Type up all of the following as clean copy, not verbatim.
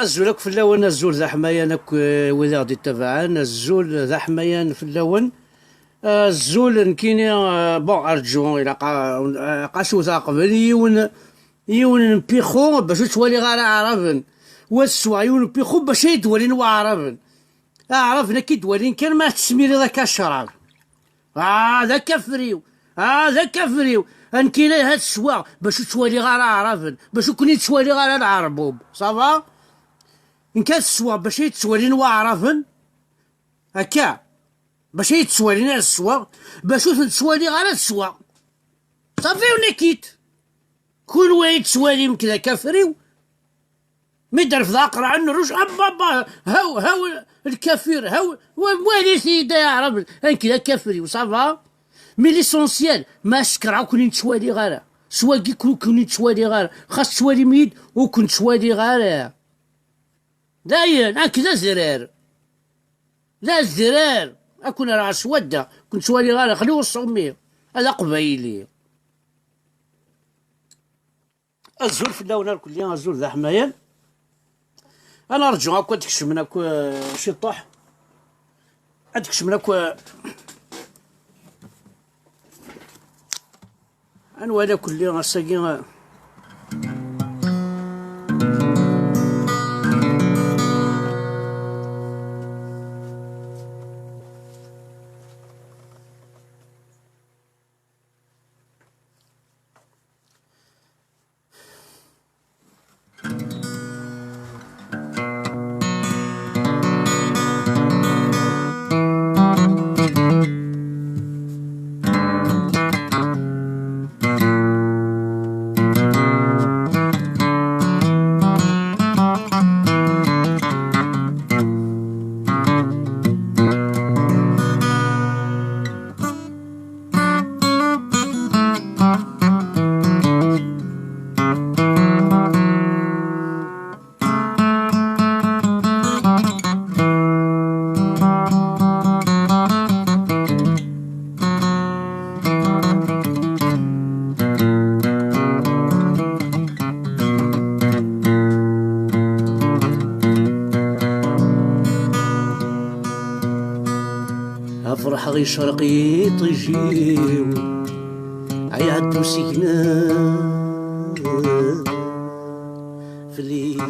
الزول في اللون الزول ذا حمايان وذا غادي تبعان الزول ذا حمايان في اللون الزول نكيني بون ارجو الى قاشو ذا قبل يون نبيخو باش توالي غير عربن والسوا يون بيخو باش يدولين وعربن عرفنا كي دوالين كان ما تسميري ذاك الشراب ذاك فريو ذاك فريو انكينا هاد السوا باش توالي غير عربن باش كوني توالي غير العربوب صافا إن كان السوا باش يتسوالين وعرفن هكا باش يتسوالين على السوا باش تسوالي غير السوا صافي ونكيت كل واحد تسوالي كذا كافريو ميدر في ذاقرع النروج بابا هاو الكافر هاو والي سيدا يعرف كذا كافريو صافا مي ليسونسيال ما شكرا كوني تسوالي غير سوا كي كوني تسوالي غير خاص تسوالي ميد وكنت تسوالي غير داين هكذا زرار لا الزرار اكون راه سوده كنت سوالي غير خليو الصومي هذا قبايلي الزول في اللون الكلي الزول ذا حمايان انا رجع هاكا تكشف منك شي طاح تكشف منك انا هذا كلي غاساكي غي شرقي طيجيو عيعدو سيكنا في الليل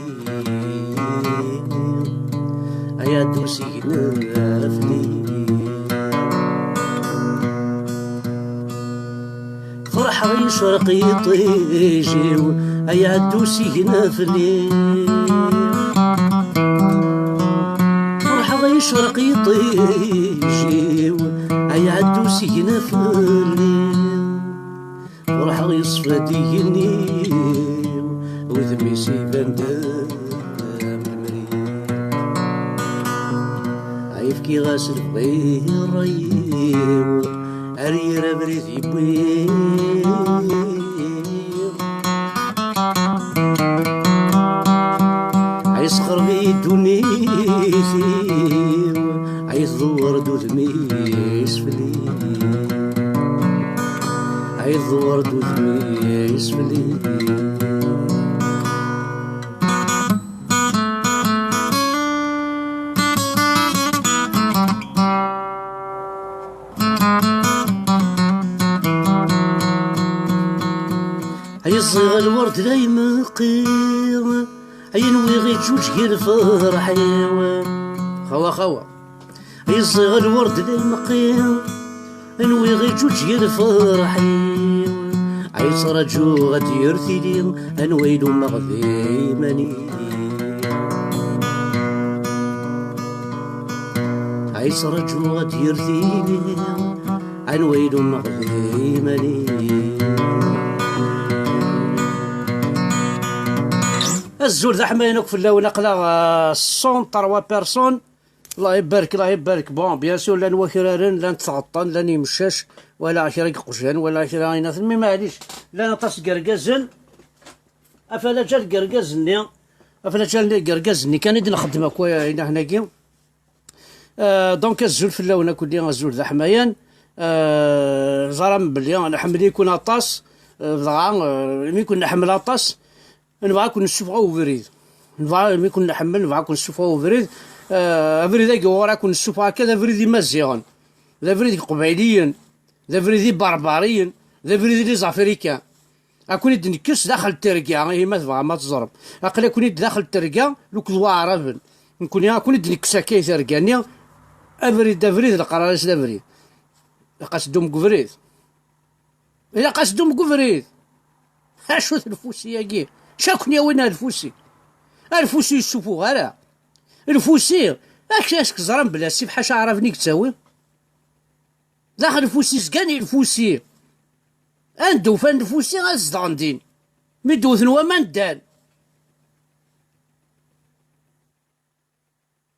عيعدو سيكنا في الليل فرح غي شرقي طيجيو عيعدو سيكنا في الليل يشرق يطيجيو عيعدو سينا في الليل فرح يصفى دينيو وذمي سيبان دام المريل عيفكي غاسل بغير ريو عريرة بريد يبويو عيصغر بي دونيتي عيزور دود ميس فلي عيزور دود ميس فلي عيصغر الورد لا يمقيم عينوي غي جوج غير الفرح خوا يصيغ الورد لي مقيم انوي غي جوج غير الفرح عيصرجو غادي يرثي لي انويلو مغذي ماني عيصرجو غادي يرثي لي انويلو مغذي ماني الزول ذا حماينك في اللون اقلا 103 بيرسون الله يبارك الله يبارك بون بيان سور لان وكرارن لان تغطن لان يمشاش ولا كرا قشان ولا كرا يناث مي معليش لا نطاس كركازن افلا جا الكركازني افلا جا الكركازني كان يدي نخدم اكوا هنا هناكي دونك الزول في اللون كلي الزول ذا حمايان زرام بلي نحمل يكون اطاس ضغا مي كنا نحمل اطاس نبغى كون نشوفو فريد نبغى مي كون نحمل نبغى كون نشوفو فريد فريد ورا كون نشوفو هكذا فريد مزيان ذا فريد قبيليا ذا فريد بربريا ذا فريد لي زافريكان اكون نكس داخل التركيا هي ما تبغى ما تزرب اقلا كون داخل التركيا لوك ضوا عرب نكون نكس هكا تركاني افريد القرارس فريد قصدهم كفريد الا قصدهم كفريد اشو الفوسي ياكي شاكن يا وين الفوسي الفوسي يشوفو غير الفوسي اش زران بلا سيف حاش عرفني تساوي داخل الفوسي سكاني الفوسي اندو فان الفوسي غازداندين ميدوثن وما ندان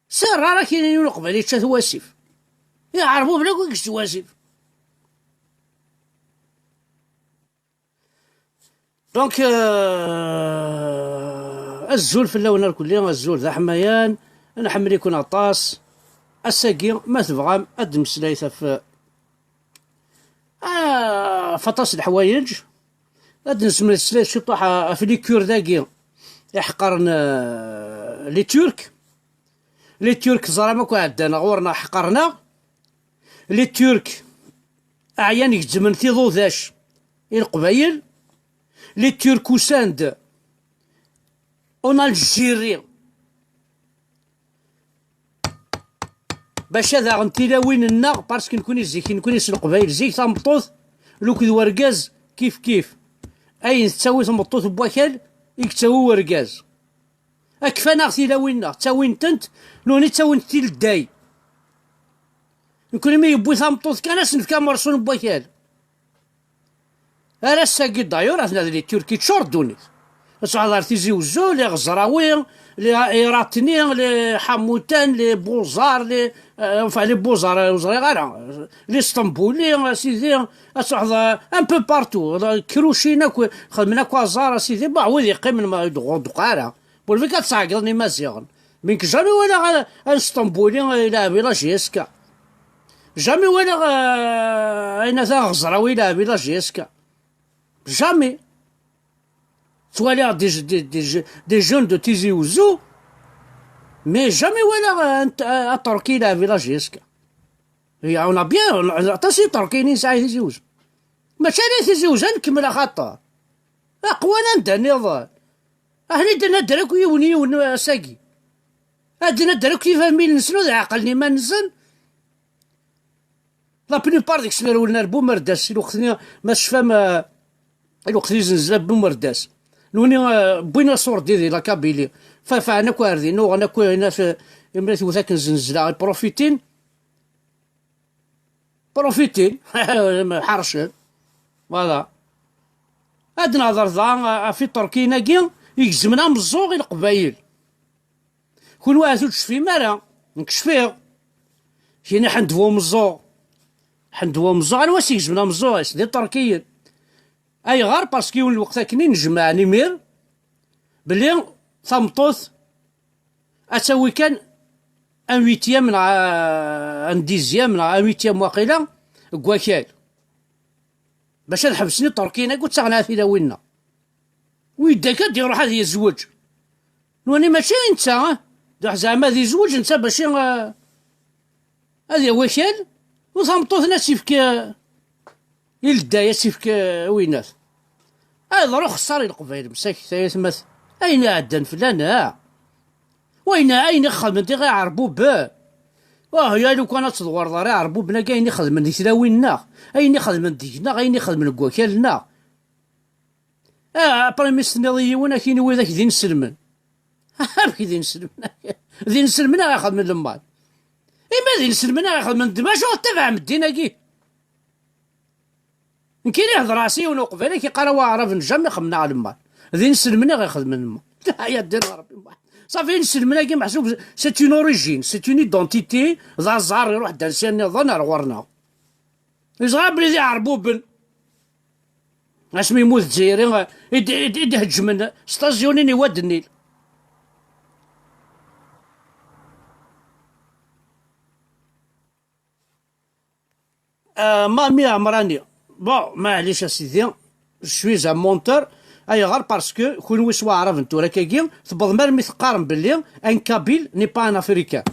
سير راه كاينين قبالي تشات واسيف يعرفو بلا كيكش واسيف دونك الزول في اللون الكلي الزول ذا حمايان انا حمل يكون عطاس الساقي ما تبغى اد مسلايثه في فطاس الحوايج اد نسمي السلايث شي طاح في لي كور ذاكي يحقرن لي تورك زرا ماكو عندنا غورنا حقرنا لي تورك اعيان يجزمن تيضو ذاش القبايل لي توركوساند اون الجيري باش هذا غنتلاوين لنا باسكو نكوني زيك نكوني القبايل زيك تمطوط لوك ذو وركاز كيف اين تساوي تمطوط بواكال يكتاوي وركاز اكفانا تلاوينا تاوين تنت لوني تاوين تيل الداي نكوني ما يبوي تمطوط كان اسنف كان مرسون بواكال انا الساقي دايور اثنا لي تركي تشوردوني صعدار تيزي وزو لي غزراوي لي ايراتني لي حموتان لي بوزار لي لي بوزار وزري غير لي اسطنبولي سيدي صعد ان بو بارتو كروشينا خدمنا كوازار سيدي با هو يقيم ما دقاره بول فيك تصاقلني مزيان منك جامي ولا اسطنبولي الى فيلاج يسكا جامي ولا اين ذا غزراوي الى فيلاج يسكا jamais. Soit l'air des jeunes de Tizi Ouzou, mais jamais voilà à Turquie la village. يعاون بيان عطاسي تركيني ساعي تيزوج ماشي انا تيزوج نكمل خاطر اقوانا نتا نظام اهني درنا دراك يون ساقي عندنا دراك كيف ميل نسنو ذا عقلني ما نزن لا بليبار ديك السنه ولنا بومرداس الوقت ما شفا ما الوقت اللي زنزل بومرداس نوني بوينا صور ديالي لا كابيلي فانا كواردي نو انا كوينا في مرات وذاك نزنزل بروفيتين حرشن فوالا هاد نهضر ذا في تركيا ناكي يكزمنا مزوغ القبايل كل واحد تشفي مرة نكشفيه كاين حندفو مزوغ انا واش يكزمنا مزوغ دي تركيا اي غار باسكو الوقت كني نجمع نمير بلي ثمطوث اسوي كان ان ويتيام من ان ديزيام من ان ويتيام واقيلا كواكال باش نحبسني تركينا قلت تغنى في داوينا ويداك يروح هذا يزوج نوني ماشي انت زعما هذا يزوج انت باش هذا وكال وثمطوثنا سيفك يلدايا سيفك وينات هذا روح خساري القبائل مساك ثلاث اين عدن فلان اين خدمن غير عربو با يا لو كانت تدور ضري عربو بنا كاين يخدم ديك تلاوينا اين يخدم ديكنا اين يخدم كواكالنا بريميس نضيونا كاين وذاك ذي نسلمن كي ذي نسلمن يخدم المال اما ذي نسلمن يخدم الدماج وتبع مدينه كاين يهضر راسي ولو قبيله كيقراو عرف نجم يخدمنا على المال ذي نسلمن يخدم المال لا يا دير ربي صافي نسلمنا كي محسوب سي اون اوريجين سي اون ايدونتيتي ذا الزهر يروح دانسي النظام رورنا يزغى بلي يعربو بن اسمي يموت الجزائري يدهج من ستازيونين يواد النيل مامي عمراني بون معليش اسيدي شوي زعما مونتور اي غير باسكو كون ويسوا عرف نتو راه كاين تبض مرمي تقارن باللي ان كابيل ني با ان افريكان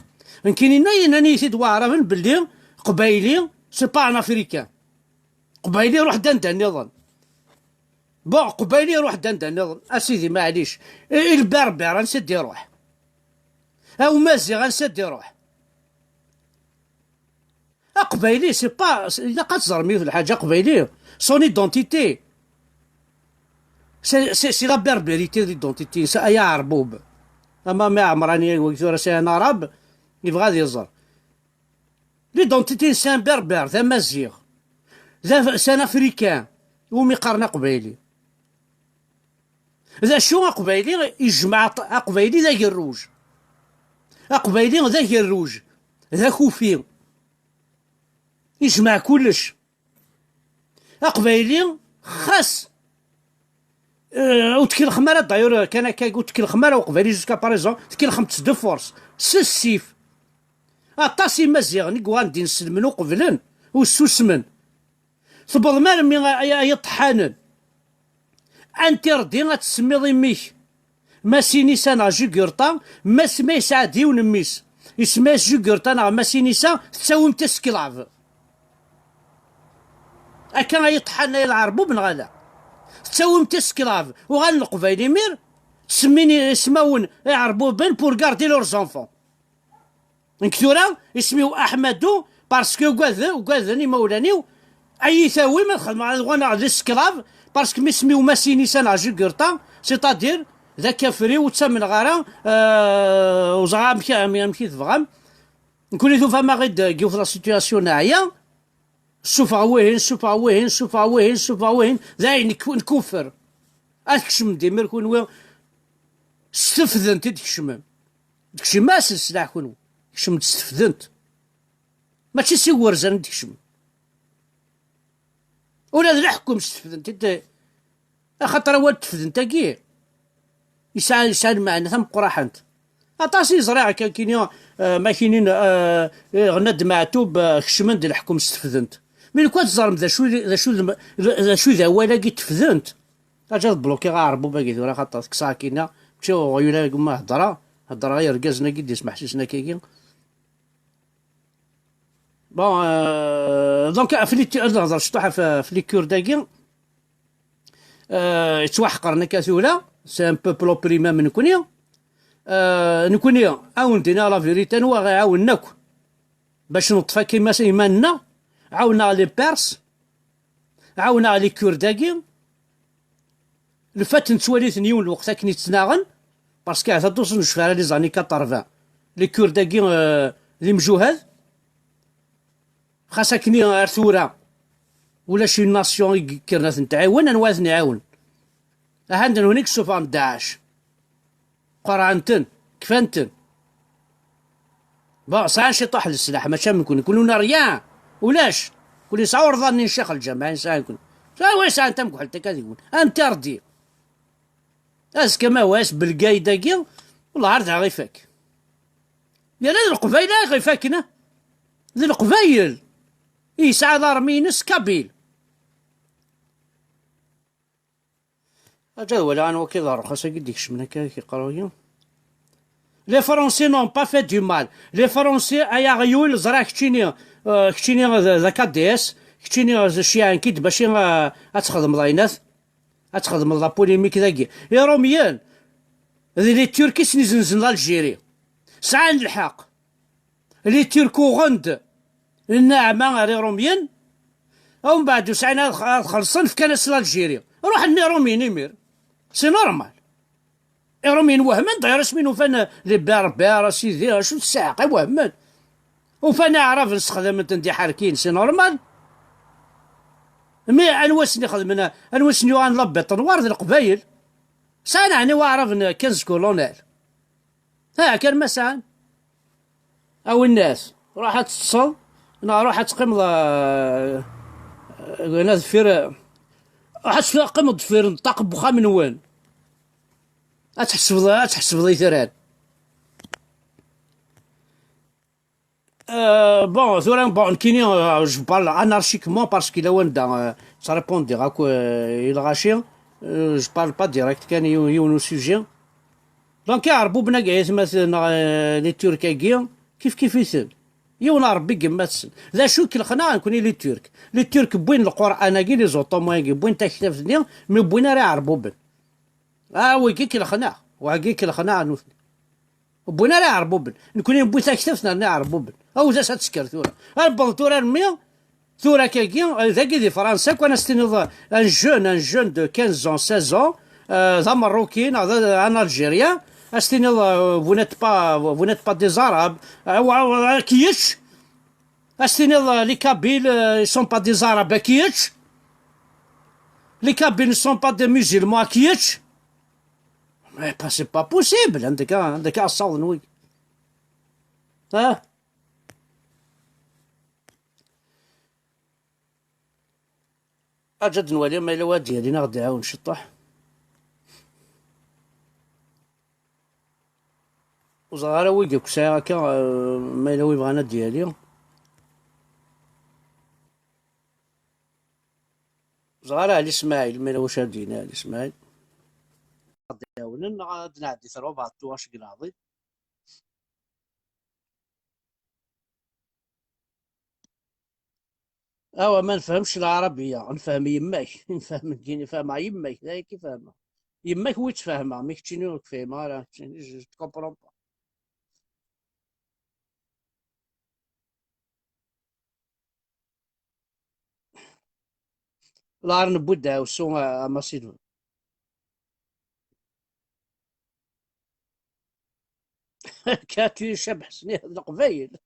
كاينين ناني تدوا عرفن باللي قبايلي سي با ان افريكان قبايلي روح دندا النظام بون قبايلي روح دندا النظام اسيدي معليش البربر نسد يروح او مازيغ نسد يروح قبايلي سي با الا قد زرمي في الحاجه قبايلي سون ايدونتيتي سي لا بربريتي ديدونتيتي يا عربوب اما ما عمراني وكثر سي انا عرب يبغى يزر ليدونتيتي سان بربر ذا مزيغ ذا سان افريكان ومي قرنا قبايلي ذا شو قبايلي يجمع قبايلي ذا الروج قبايلي ذا الروج ذا خوفي يجمع كلش قبايلي خاص وتكي الخماره دايور كان تكي الخماره وقبالي جوسكا باريزون تكي الخمس دو فورس السيف طاسي مزيغني كواندي نسلمن وقبلن والسوسمن تبض مرمي يطحانن انت ردي غتسمي ضميك ما سينيسان جوكورطا ما سمي سعدي ونميس يسمى جوكورطا ما سينيسا تساوم تسكلاف اكان يطحن العربو بن غلا تساوم تسكلاف وغان القبايلي مير تسميني اسماون يعربو بن بور غاردي لور زونفون نكثورا اسميو احمدو باسكو كواذني مولانيو اي ثاوي ما نخدم على غانا على السكلاف باسكو ميسميو ماسيني سان جوكورطا سيتادير ذا كافري وتسمن غارا وزغا مشي تفغام نكون ثو فما غير كيف لا سيتوياسيون ناعيه سوفا وين ذا نكفر اكشم ديمير كون وين استفذنت تكشم ماس السلاح كون كشم تستفذنت ماشي سي ورزان تكشم ولا ذا الحكم استفذنت انت خاطر هو تفذنت كي يسعى معنا ثم قراحنت اطاسي زراعه كاينين ما كاينين غند معتوب كشمند الحكم استفذنت ملي كنت زرم ذا شو ذا ولا كي تفذنت اجا بلوكي غاربو باقي ذورا خاطر ساكينه مشاو غيولا كما هضره غير ركازنا كي ديس محسسنا كي بون دونك نهضر شطوحه في لي كورداكي. يتوحقرنا كثولا سي ان بوبل اوبريما من نكوني. نكوني عاوندنا لا فيريتي نوا غيعاوناك باش نطفى كيما ايماننا. عاونا لي بيرس، عاونا لي كورداكي. الفات نتوالي ثنيون الوقت كني تناغن باسكو عاد دوز نشوف على لي زاني 80 لي كورداكي لي مجوهد خاصها كني ارثورا ولا شي ناسيون كيرنا نتعاون نواز نعاون. عندنا هونيك سوفان داعش قرانتن كفانتن. بون صحيح شي طاح للسلاح ماشي نكون كلنا ريان ولاش كل صور ظني الشيخ الجامع انسان كل واش انت مكحل تكاذبون انت ردي اسكا ما واش بالقايداكي والله عرض غير فاك يا لا القبيله غير فاكنا ذي القبايل يسعى ضرمينس كابيل اجا ولا انا وكي ضرب خاصك يديك من هكا كيقراو. لي فرونسي نون با في دو مال. لي فرونسي ايا غيول زرا كتشيني كتشيني ذاك دي اس كتشيني شي كيد باش غتخدم لاينات غتخدم لا بوليميك ذاكي يا روميان ذي لي تركي سنيزنزن الجيري ساعة الحق لي تركو غند الناعمة غير روميان ومن بعد ساعة خلصن في كناس الجيري روح اني روميني مير سي نورمال. رومين وهمان داير اسمين وفانا لي باربار سيدي شو الساعة وهمان وفانا عرف نستخدم ندي حاركين سي نورمال. مي انواسني خدمنا انواسني غنلبي طنوار ذي القبايل ساعة يعني وعرفنا 15 كولونيل ها كان مساء او الناس راحت تتصل راحت تقيم ناس فير راحت تقيم فير نطاق بخا من وين تحسب ذي ثران. بون ثورا بون كيني جو بارل انارشيكمون باسكو لا وندا سا ريبوندي غاكو الغاشي جو بارل با ديريكت كان يونو سوجي دونك يعربو بنا كاع مثلا لي توركاكي كيف يسن يونا ربي كماتسن ذا شو كالخنا نكوني لي تورك بوين القران كي لي زوطومون بوين تكتفني مي بوين راه يعربو بن ويكي كالخنا وهاكي كالخنا نوثني بوينا راه يعربو بن نكوني بوين تكتفنا نعربو بن او جا تسكر ثورة البلطورة المية ثورة كاكي ذاكي دي فرنسا كون ستيني ان جون دو 15 16 ذا مروكين ان الجيريا استيني vous n'êtes pas des arabes كيتش استيني لي كابيل ils sont pas des arabes كيتش لي كابيل ne sont pas des musulmans كيتش mais c'est pas possible عندك الصوت نوي ها اجد نولي ما الا واد ديالي نغدي عاون شطح وصغار ويدي كسا هكا ما الا يبغانا ديالي صغار علي اسماعيل ما الا واش هادينا علي اسماعيل غادي عاونن غادي نعدي 14 كراضي اوا ما نفهمش العربيه نفهم يماك نفهم كي فاهمه يماك لا كي فاهمه يماك وي تفاهمها مي كتشيني فاهمها راه جو كومبرون با. لا نبدا وسو ماسيدو كاتي شبح سني هاد القبايل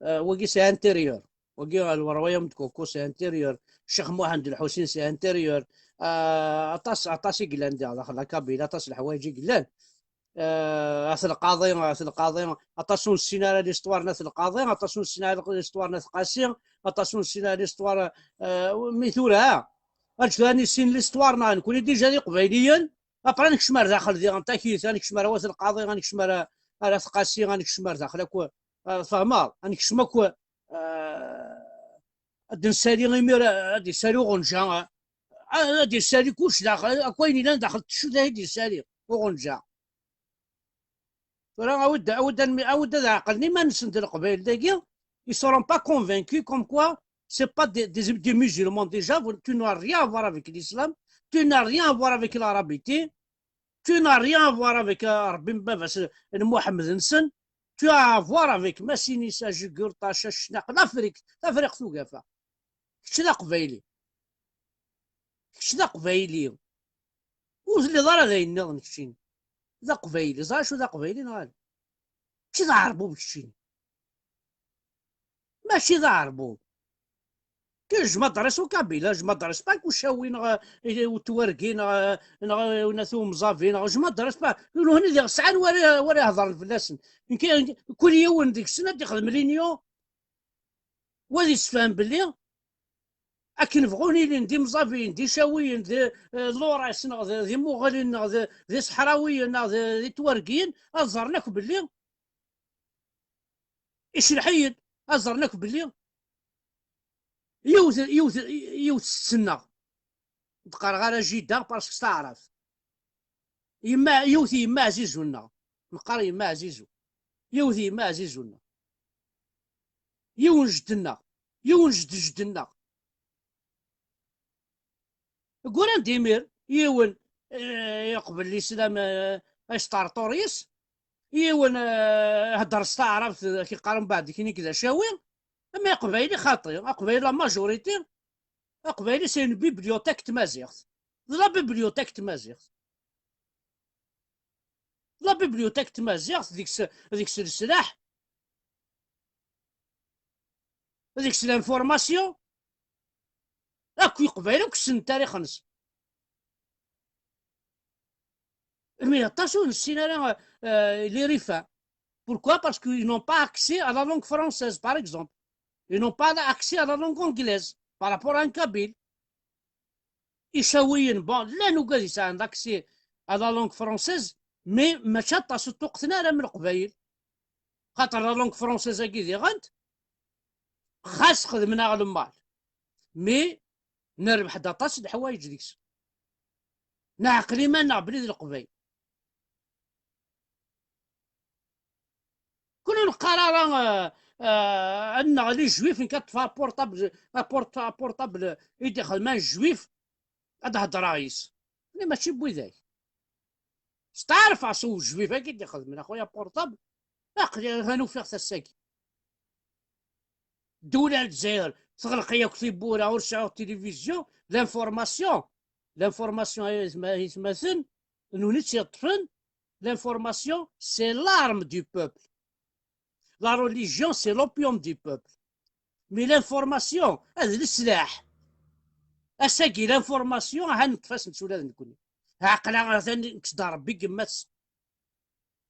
وكي سي انتيريور وكي الرويوم كوكو سي انتيريور الشيخ محمد الحسين سي انتيريور عطاس قلان داخل كابيل عطاس الحوايج قلان اثر القاضي اتاسون السيناريو ليستوار ناس القاضي اتاسون السيناريو ليستوار ناس قاسي اتاسون السيناريو ليستوار ميثورها الثاني سين ليستوار نكون ديجا لي قبيليا ابرا نكشمر داخل ديال نتاكي ثاني كشمر واس القاضي غنكشمر راس قاسي غنكشمر داخل فهما غنكشمك غادي نسالي غير غادي نسالي غنجا، غادي نسالي كلشي داخل اكوين الا داخل الشوده غادي نسالي وغنجا. راه عاود عقلني ما نسند القبائل داكيا ils seront pas convaincus comme quoi c'est pas des musulmans déjà. Tu n'as rien à voir avec l'islam, tu n'as rien à voir avec l'arabité, tu n'as rien à voir avec ربي مبابس محمد نسن. tu as à voir avec ماسينيسا جيكور طاشا الشناق الافريق ثقافه. كش ذا قبايلي، كش ذا قبايلي وزلي ضرا ذا ينض كشين ذا قبايلي زار شو ذا قبايلي نغال كش ذا عربو بكشين ماشي ذا عربو كاش مدرس وكابيلا مدرس باك وشاوين وتوركين وناثو مزافين مدرس با يقولوا هنا ديال ساعات ورا يهضر الفلاسن كل يوم ديك السنه تخدم لينيو وادي تفهم باللي اكن بغوني لي ندي مزافين دي شاويين دي لوراس دي مغالين دي صحراويين دي توركين ازرناك باللي ايش الحيد ازرناك باللي يوث السنة تقرا غير جيدا باسكو تعرف يما يوثي يما عزيز ونا نقرا يما عزيزو يوثي يما عزيز ونا يون جدنا يون جدنا قول ديمير يون يقبل الاسلام اش طارطوريس يون هدر استعرف كي قارن بعد كي كذا شاوي اما قبايلي خاطي قبايلي لا ماجوريتي قبايلي سي اون بيبليوتيك تمازيغت لا بيبليوتيك تمازيغت لا بيبليوتيك تمازيغت ديك السلاح ديك لانفورماسيون اكو قبايلي كسن التاريخ نس مي attention السيناريو لي ريفا. Pourquoi? Parce qu'ils n'ont pas accès à la langue française, par exemple. Ils n'ont pas accès à la langue anglaise par rapport à un kabyle. إيشاويين بون لا نوكازيس عند accès à la langue française مي ما تشطش توقتنا راه من القبايل خاطر لا لونغ فرونسيز كي غانت خاص خدمنا على المال مي نربح داطاس د الحوايج ديكس نعقلي ما نعبلي القبايل كل القرار ان لي جويف كتفا بورطابل يدي خدمان جويف هذا هاد رايس اللي ماشي بوذاك تعرف عصو الجويف كي يدي خدمنا خويا بورطابل عقلي هانو فيغ الساكي الدولة الجزائر تغلق يا كتيبورا ورشعوا التلفزيون لانفورماسيون يتمثل نونيت يطفن l'information c'est l'arme du peuple. La religion, c'est l'opium du peuple. Mais l'information, هذا السلاح. أساقي l'information هنتفاس نسولاد نكوني. عقلا نكسدار ربي قماس.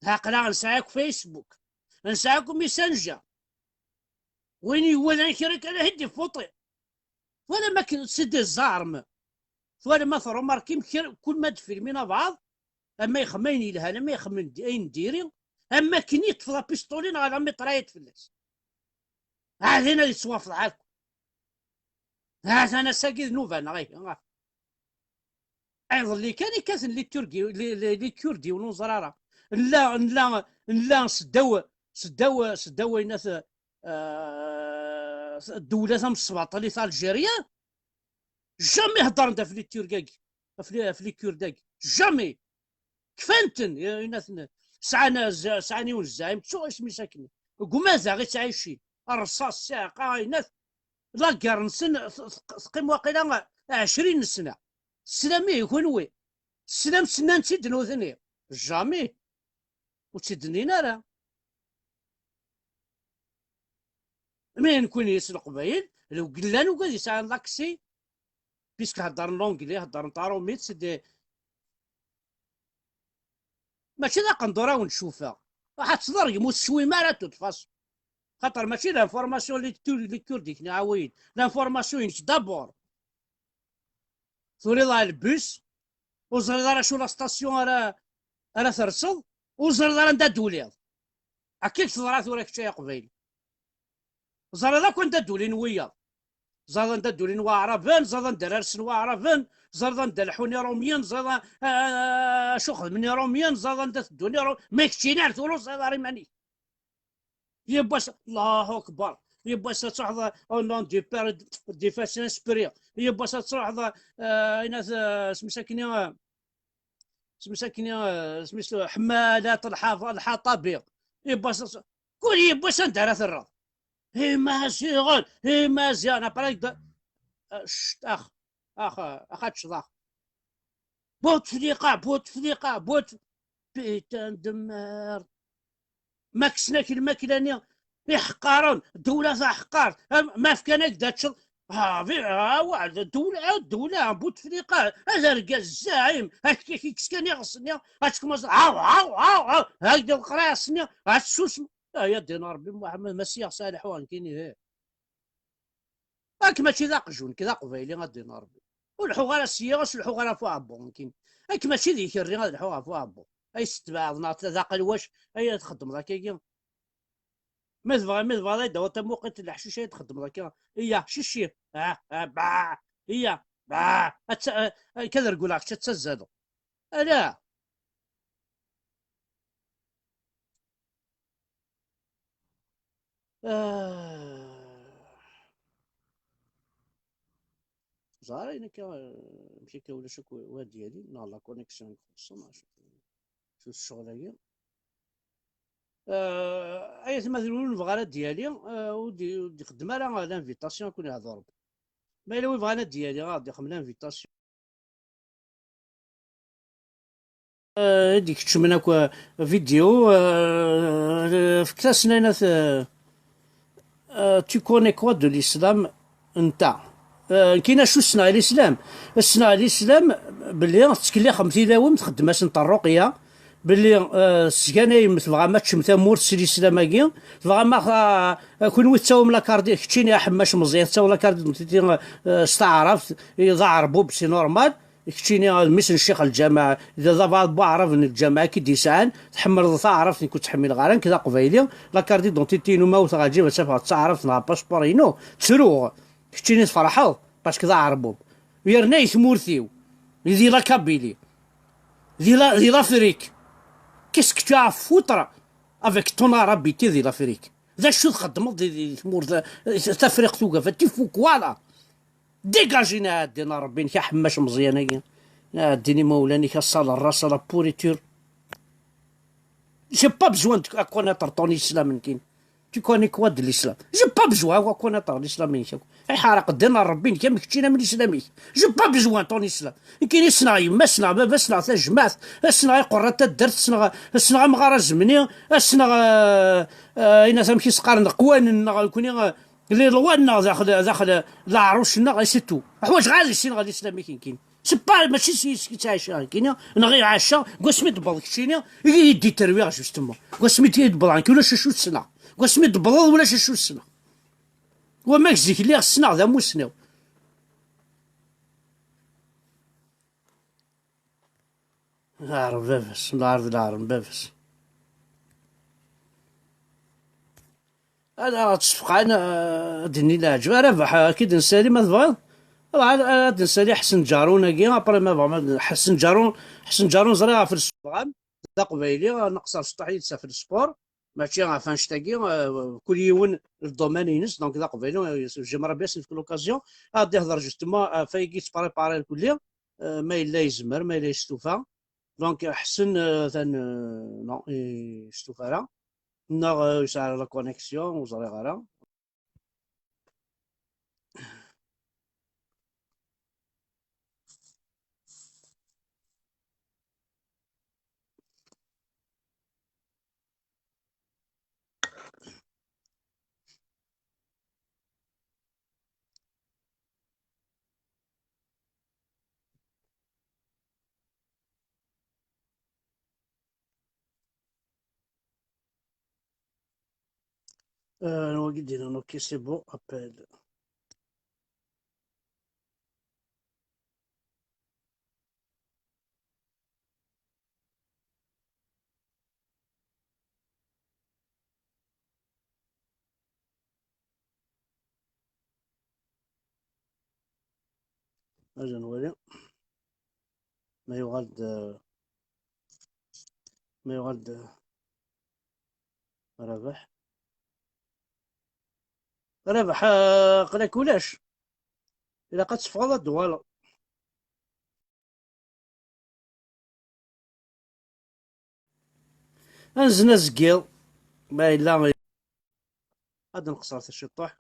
عقلا نساعك فيسبوك. نساعك ميسنجر. وين يولي كيرك على هدي فوطي. ولا ما كنسد الزارم. ولا ما ثرو ماركيم كل ما تفيلمينا بعض. أما يخمين يلها ما يخمين أين ديري. اما كني يطفى بيستولين على مطرايت فلاس هذا هنا اللي توافض عاكم هذا انا ساقي نوفا غير ايضا اللي كان يكاثن لي تركي لي كردي ونوزرارا لا سداو يناث الدولة ثم السباط اللي ثال الجيريا جامي هضر انت في لي تركاكي في لي كرداكي جامي كفانتن يناث سعاني والزعيم شو اسمي ساكني قمازة غير تعيشي الرصاص ساقا يناث لاكار نسن تقيم واقيلا 20 سنة السلامي يكون وي السلام سنان تيدنو ثني جامي وتدنينا راه مين نكون يسل قبايل لو قلان وقاد يسعى لاكسي بيسك هدر لونجلي هدر نطارو ميت سدي ماشي ذا قندوره ونشوفها راح تصدر يموت شوي ما راه تتفاص خاطر ماشي لانفورماسيون اللي كرديك نعاود لانفورماسيون دابور ثوري لا البوس وزري راه شو لا ستاسيون راه ترصد وزري راه ندا دوليض هكاك تضرا ثورا كشي قبيل زري راه كنت دولي نويا زادن دا دولين واعرفن، زادن درارسن واعرفن، زادن دا الحوني روميان، زادن شو خدمني روميان، زادن دا الدنيا ما كتشينا رتولو زادن ريماني. يباس الله اكبر. يباس تروح او نون دي بير دي فاسين سبريا. يباس تروح ناس سمساكني سمساكني سميتو حمالات الحطابي. يباس كل يباس ندير الرا. هي مزيان هي مزيان ابريك شت اخ تشضاخ بوتفليقه بوت بيتان دمار. ماكسناك الماكلاني يحقرون الدولة حقار ما في كان هكذا تشل. ها في ها واحد الدولة بوتفليقة هذا رجال الزعيم كيكس كان يغصني هاتكم هاو هاو هاو هاو هكذا القراصني هاتشوش. يا دين ربي محمد مسيح صالح وان كيني هاك ماشي ذاك جون كذا قبيلي غادي ربي. ولحو غير السيارة ولحو غير فوق عبو يمكن. هاك ماشي ذيك الري غادي لحوها فوق عبو. اي ست بعضنا ذاق الواش اي تخدم ذاك ما تبغى دوا تموقت الحشيشه تخدم ذاك. هي شيشي با هي با كذا نقول لك تتزادوا. لا زارين مشي ولا شو واد ديالي لا كونيكسيون خصنا شو الشغل هي. اي مثلا نبغى ديالي ودي خدمه راه لانفيتاسيون كون يهضر. ما الا بغى ديالي غادي يخدم لانفيتاسيون. ديك تشمنا فيديو في كلاس ناينات. tu connais quoi de l'islam انت؟ كاين شو السنة الاسلام؟ السنة الاسلام باللي تكلي تيداوم تخدم اسنت الرقيه باللي سكانايم تبغى ما تشم ثمور سي الاسلام كي تبغى ما كون ويتساوم لا كاردي كتشيني حماش مزيان تساوم لا كاردي استعرفت اذا عربو بسي نورمال كتشيني مثل الشيخ الجامع اذا ضبط بعرف ان الجامعه كي ديسان تحمل تعرف كنت تحمل غارن كذا قبيلي لا كاردي دونتيتي نو ما تغادي تعرف نا باسبورينو تسرو كتشيني تفرحوا باسكو ذا عربو ويرناي ثمورثيو ذي لا كابيلي ذي لافريك كيسك تاع فوترا افيك تون ربي ذي لافريك ذا شو تخدم ذي ثمور تفريق توقف تيفوك والا ديجاجينا عدينا ربي نكا حماش مزيانه عديني مولاني كصال الراس لا بوريتور. جي با بزوان كونيتر طون اسلام كاين tu connais quoi de l'islam? J'ai pas besoin de connaître l'islam. اي حرق دينا ربي كامل كتشينا من الاسلامي. J'ai pas besoin طون اسلام. كاين يصنع يما صنع بابا صنع تجمعت صنع قرات الدرت صنع مغاره زمني صنع اين تمشي سقارن قوان كوني اللي لوانا داخل العروشنا غير سيتو حوايج غادي يصير غادي الاسلامي كاين سي با ماشي سي تعيش كاين نغي عاشا قسمي دبل كتشينا يدي ترويع جوستومون قسمي تيدبل كي ولا شو تسنى قسمي دبل ولا شو تسنى وما كزيك اللي السنة ذا مو سناو. نعرف بابس نعرف بابس انا تصفق انا دني لا عجب ربح اكيد نسالي ما تبغى عاد نسالي حسن جارون كي ابري ما بغا حسن جارون زريعه في السبغام ذا قبيلي نقصر سطحي في السبور ماشي عفانش تاكي كل يوم الدومين ينس دونك ذا قبيلي جيم ربي في لوكازيون غادي يهضر جوستومون فايكي تباري الكليه ما الا يزمر ما الا يستوفى دونك حسن ثان نو يستوفى راه نغ يسعر لا كونيكسيون وزري غيرها. نوجد هنا اوكي سي بون ابل. أجا نولي ما يغاد، ما يغاد ربح. ربح قلاك ولاش إلا قد تفقد الدوالة. أنزنا زكيل ما إلا غادي نقصر في الشطاح.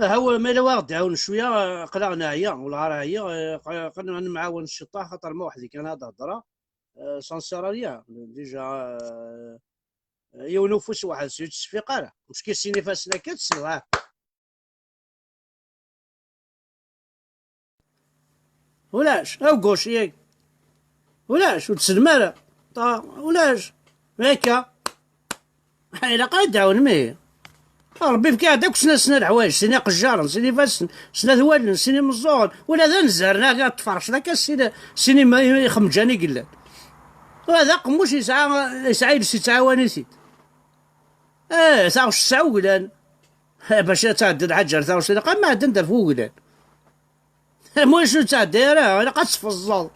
هو ما إلا واحد تعاون شوية قلع ناعية ولا راهي قلنا نعاون الشطاح خاطر ما وحدي كان هاد هضرة سانسيراليا ديجا يونفوس واحد سيد السفيقة مش كيسيني فاسنا كتسي ولاش او كوش ياك ولاش وتسلمالا ولاش هكا إلا قاعد تعاون مي ربي فكي هذاك سنة الحوايج سنة قجار سنة فاسن سنة ثوالن سنة مزون ولا ذا نزرنا كاع تفرش ذاك سنة ما يخمجاني قلات وهذا قموش يسعى يتعاون يسيد ثاوش تسعة وقلان باش تعدد حجر ثاوش قام ما عندنا ندير فوق قلان المهم شنو تعدي راه انا قاصف الزلط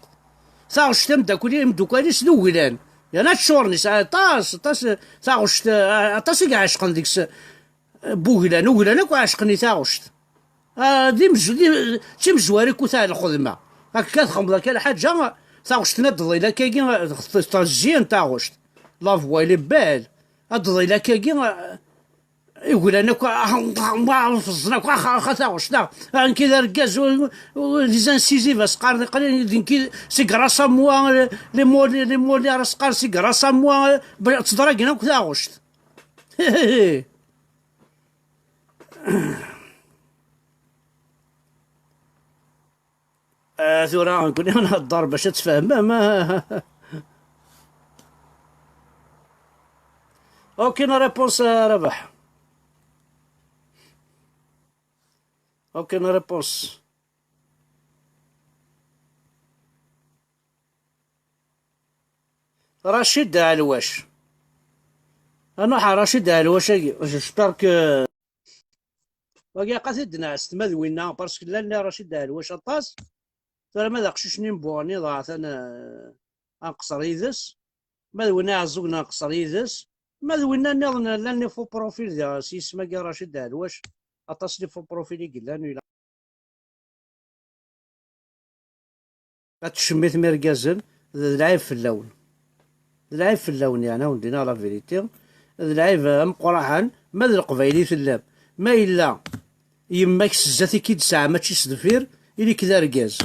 ثاوش تمدا كل مدوكالي سدو قلان يا لا تشورني طاس ثاوش طاس كاع عشقن ديك بوغلان وغلان كو عشقني ثاوشت دي مزواري كو تاع الخدمه هاك كتخمض كان حاجه ثاوشت نضل الى كاكي تزين ثاوشت لافوا لي بال اضل الى كاكي يقول انا في الزناق واخا ثاوشت كذا ركاز لي سيزي بس قال كي سي كراسا موا لي مول لي راس قال سي كراسا موا تضرقنا كو ثاوشت ثورة نقول انا نهضر باش تفهم ما اوكي نا ريبونس ربح. اوكي نا ريبونس رشيد علواش انا رشيد علواش جيسبر كو واقع قاعد نعست مذوينا باسكو لا رشيد علواش اطاس ترى ماذا قشوشني مبواني ضاعت انا انقصر يدس مذوينا عزوقنا نقصر يدس مذوينا نظن لاني فو بروفيل ذا سيسما كاع رشيد علواش اطاس لي فو بروفيل قلانو تشميت مركزن العيب في اللون العيب في اللون يعني ودينا لا فيريتي العيب مقرحان ماذا القبايلي في اللاب ما إلا يماك سزاتي كي تسعى ماشي صدفير إلي كذا ركاز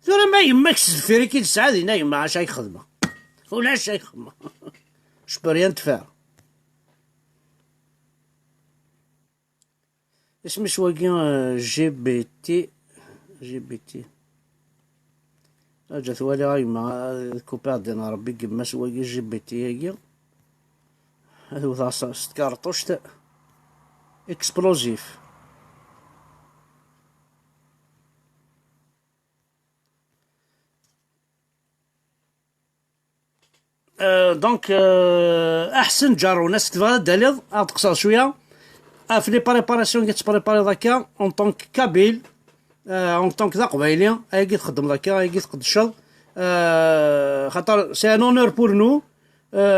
ثورة ما يماك صدفير كي تسعى دينا يما عاش هاي خدمة ولا عاش هاي خدمة شبريان تفاع اسمي شواكي جي بي تي جي بي تي اجا ثوالي هاي مع كوبار دينا ربي كيما سواكي جي بي تي هاكي هذو ذا ستكارطوش اكسبلوزيف دونك احسن جارو ناس تبغى داليض تقصر شويه في لي بريباراسيون كتبريباري ذاكا اون طونك كابيل اون طونك ذا قبايلي هاي تخدم ذاكا هاي تقدشل خاطر سي ان اونور بور نو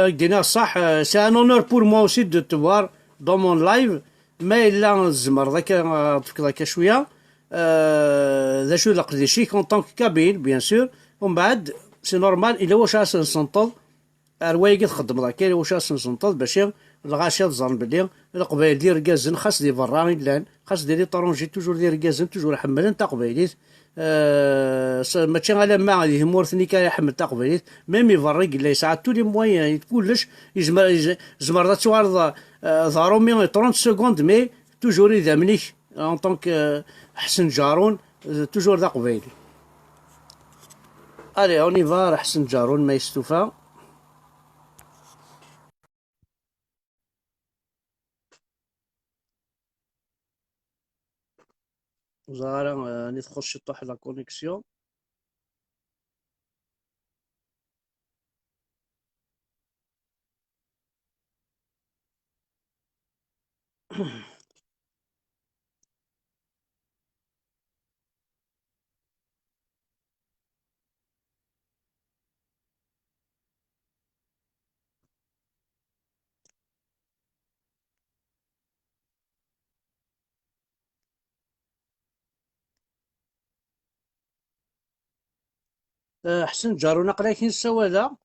دينا صح سي ان اونور بور موا اوسي دو تفوار دون مون لايف ما الا الزمر ذاكا تفك ذاكا شويه ذا شو لقدي شيك اون طونك كابيل بيان سور ومن بعد سي نورمال الا واش راس نسنطل روايق تخدم ذاك كاين واش راس نسنطل باش الغاشي تظن بلي القبايل ديال ركازن خاص دي فراغي لان خاص ديري طرونجي توجور ديال ركازن توجور حملن تا قبايليت ماشي على ما غادي مورثني كاع يحمل تا قبايليت ميم يفرق لا يسعى تو لي موان كلش يزمر ذات توارد ظهروا 30 سكوند مي توجور اذا منيك اون طونك حسن جارون توجور ذا قبايلي الي اوني فار حسن جارون ما يستوفى زهرة راني تخش طوح لا كونيكسيون حسن جارو نقرا كي نسوالا.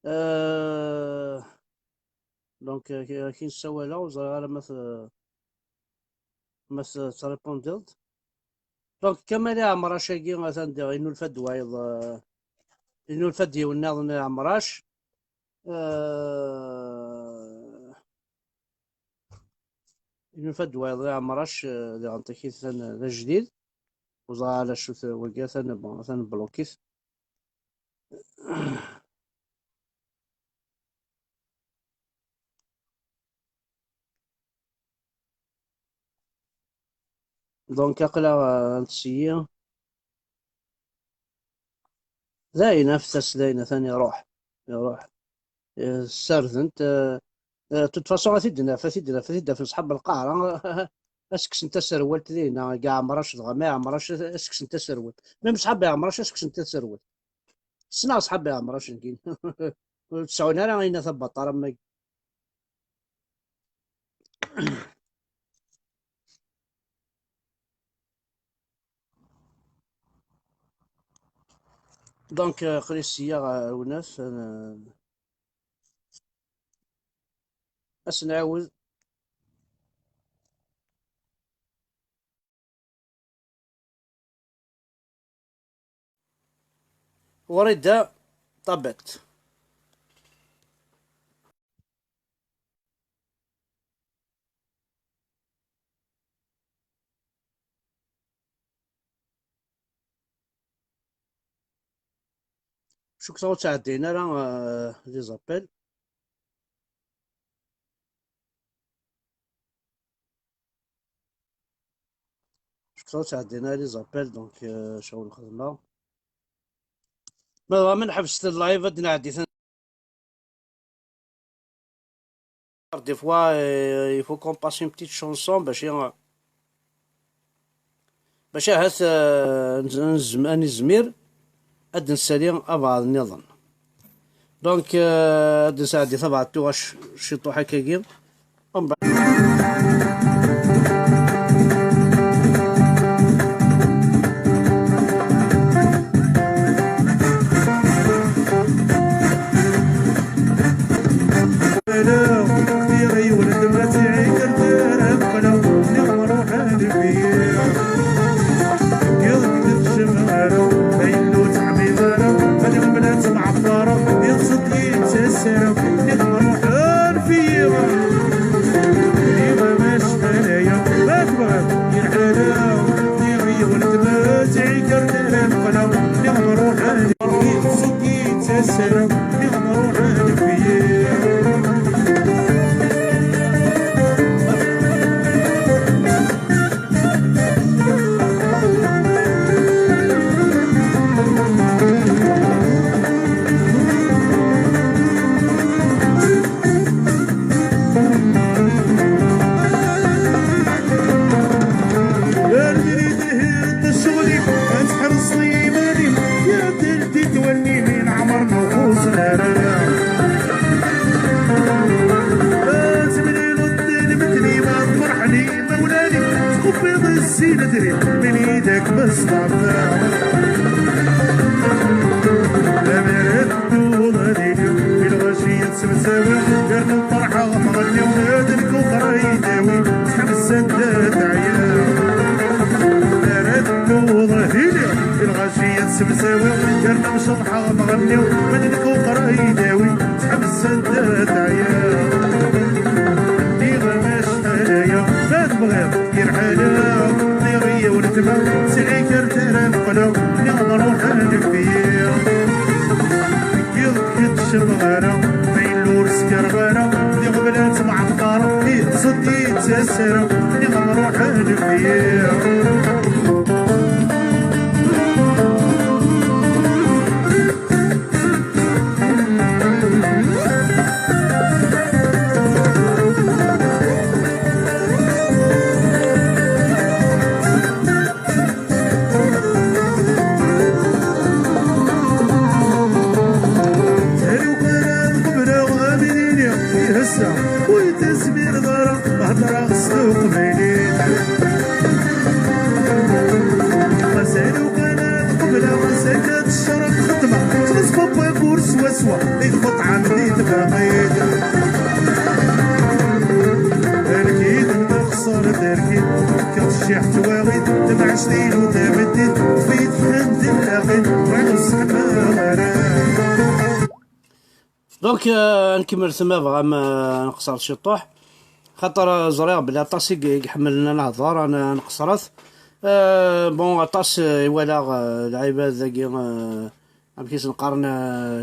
أه... دونك كي نسوالا وزرا على ما تريبونديض. دونك كمال عمراش كي مثلا إنو الفد وايض، إنو الفد يوناض عمراش. إنو الفد وايض عمراش اللي غنطيكي ذا جديد. وزرا على شو وكا ثان بلوكيت. دونك أقلا نتسيي داينة فتاس داينة ثاني يروح سردنت. توت فاصون غادي تدنا في صحاب القاعة. اسكس انت سرولت لينا كاع عمراش دغا ما عمراش اسكس انت سرولت ميم صحابي عمراش اسكس انت سرولت سنا صحابي عمراش نكين. تسعون راه غينا ثبط راه. دونك قريسيا وناس اسنعاود وريدا طبقت. شو كثر تعدينا راه لي زابيل. شو كثر تعدينا لي زابيل دونك شغل الخدمة. من حبست اللايف غادي نعدي des fois il faut qu'on passe une petite chanson باش هاث اني زمير اد نسالي ابعض النظام. دونك اد نساعدي طبعا توغاش شي طوحه كاكي ومن بعد نسا ويتسمير ضرا هضرة غسلو قبيلين غسان وقناة قبلة غساكات الشرق خدمة تمس بابا كورس وسوا يخبط عمدي تباقيد تركيد نخسر تركيد كتشيح تواغيد تبع سنين وتبدد فيت حمد اللاقين وعنو سحبا دونك نكمل ثما بغا ما نقصر الشطوح خاطر زريغ بلا طاسي يحمل لنا الهضار انا نقصرت بون طاس يوالا العباد ذاكي كيس نقارن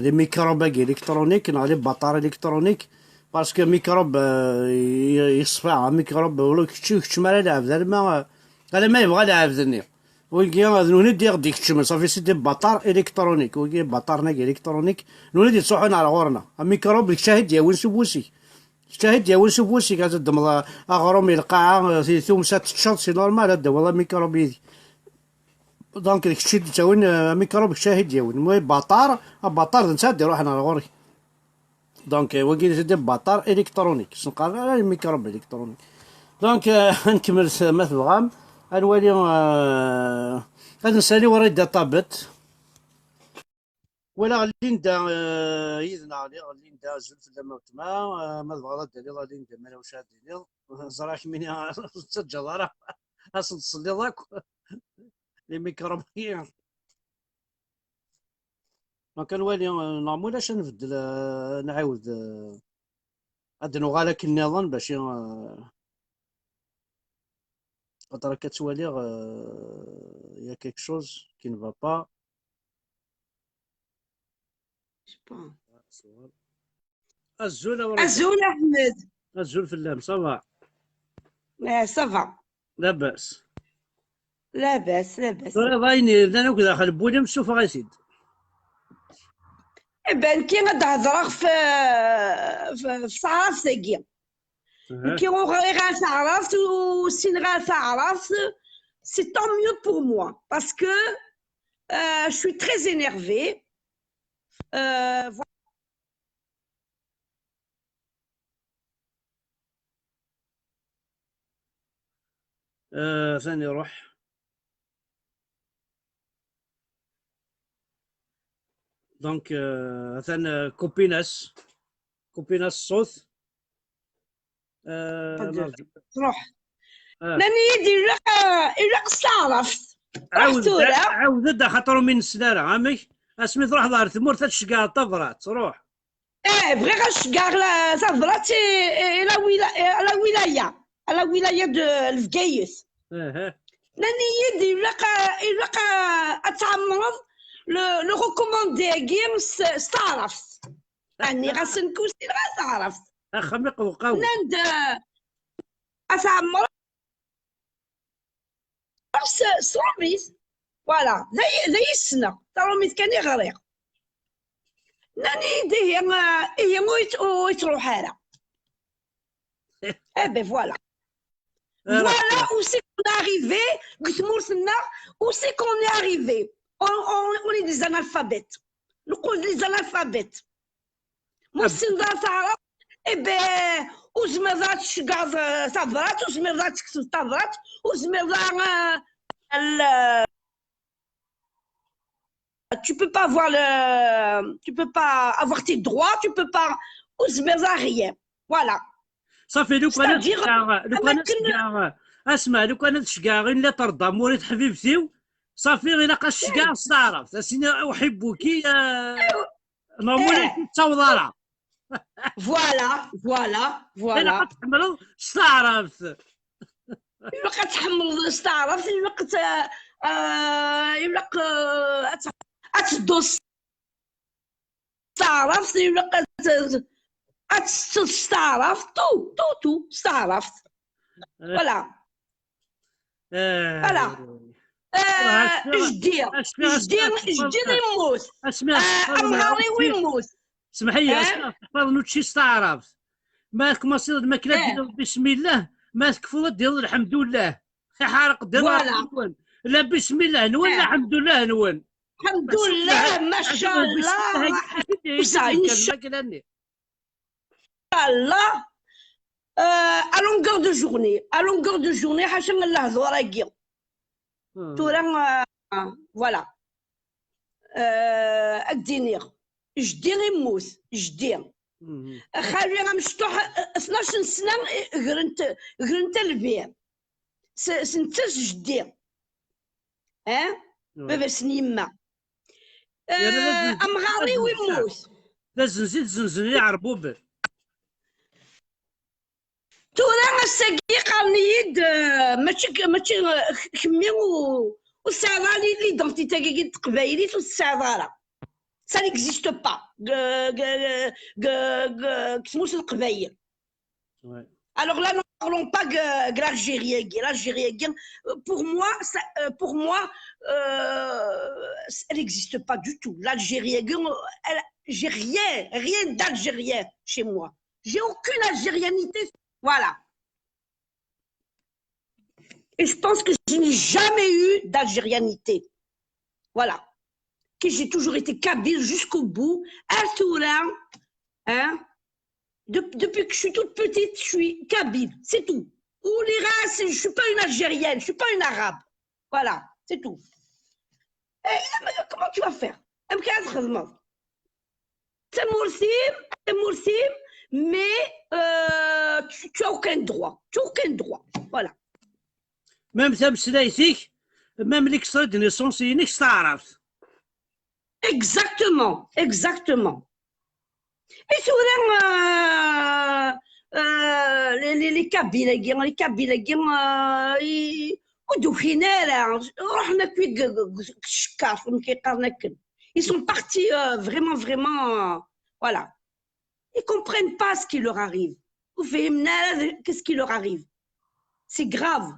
لي ميكروب الكترونيك نغلي بطاري الكترونيك باسكو ميكروب يصفع ميكروب ولا كتشم على لعب ما انا ما يبغى لعب ذني ويجي نولد يغدي كتشم صافي سيدي بطار الكترونيك ويجي بطارنا الكترونيك نولد يصحون على غورنا ميكروب شاهد يا وين سبوسي شاهد يا وين سبوسي كتدمض اغرومي القاعه ثم سات تشط سي نورمال هذا والله ميكروب يدي دونك ديك الشيء تاوين ميكروب شاهد يا وين المهم بطار نساد يروح على غوري دونك وكي سيدي بطار الكترونيك سنقارن على الميكروب الكترونيك دونك نكمل مثل غام الوالي غادي نسالي ورا طابت ولا غليندا يدنا علي غليندا زلف لما تما ما بغا دالي غليندا ما واش دالي زراك مني تجدارا اصل تصلي ضاك لي ميكروبيين ما كان والي نورمال اش نبدل نعاود غادي نغالك النظام باش خاطر كتوالي يا كيك شوز كي نفا با الزول الزول احمد الزول في اللام صباح صافا لاباس لاباس لاباس ضايني بدنا ناكل داخل بولي مسوفه غيسيد بان كي غتهضر في تعرف تاكي كي غير تعرف وسين غير تعرف سي طون ميو بور موا باسكو je suis très énervée ثاني روح دونك مثلا كوبيناس الصوت تروح لاني يدي الا استعرفت عاود خاطر من السلالة عامك اسمي تروح ظهر ثمور تشقى طفرات روح بغي غنشقى طفرات على ولاية د الفقايث لاني يدي الا اتعمرض لو ريكوموندي استعرفت يعني غاسنكوسي غاتعرفت خميق وقوي نند اتعمرض سروميس فوالا زي السنة تروميس كان يغرق ناني يدي هي ويتروح هذا بي فوالا فوالا où c'est qu'on est arrivé قلت مرسلنا où c'est qu'on est arrivé on est des analphabètes نقول des analphabètes مرسل دار تعرف بي وزمرات شقا صبرات وزمرات تكتب صبرات وزمرات tu peux pas avoir tes droits, tu peux pas rien. Voilà. صافي لو كان اسمع لو كان تشقى غير لا ترضى موريت حبيبتي صافي غير لقى الشقا استعرفت اسيني احبك نورمال تصوضرها فوالا الا كتحمل استعرفت الا كتحمل استعرفت الا اتدوس استعرفت الا استعرفت تو استعرفت فوالا فوالا اش دير يموت امهاري ويموت اسمحي لي تحفظ نوتشي استعرفت مالك مصير الماكله ديال بسم الله ما تكفوا ديال الحمد لله حارق ديال لا بسم الله نون لا الحمد لله نون الحمد لله ما شاء الله الله à longueur de journée حاشا اللحظة راكي تورا فوالا أكدينيغ جدي يموت جدي خالي راه مشطوح 12 سنة غرنت البيع سنتس جدي بابا سنيما أمغاري ويموت لازم نزيد زنزني عربوبر تورا الساقي قالنيد ماشي كمي والسعراني ليدونتيتي كاع تقبايليت والسعرارة ça n'existe pas كسموس القبايل. Alors là, ne parlons pas de l'Algérie. L'Algérie, pour moi, elle n'existe pas du tout. L'Algérie, j'ai rien d'algérien chez moi. J'ai aucune algérianité. Voilà. Et je pense que je n'ai jamais eu d'algérianité. Voilà. Que j'ai toujours été kabyle jusqu'au bout. À Toura, hein. Depuis que je suis toute petite, je suis kabyle, c'est tout. Ou les races, je ne suis pas une algérienne, je ne suis pas une arabe. Voilà, c'est tout. Et comment tu vas faire? C'est Moursim, mais tu n'as aucun droit. Tu n'as aucun droit. Voilà. Même Samslaytik, même l'extrait de naissance, c'est une extra. Exactement, exactement. Et sur les Kabyles, ils sont partis vraiment, voilà. Ils ne comprennent pas ce qui leur arrive. Qu'est-ce qui leur arrive? C'est grave.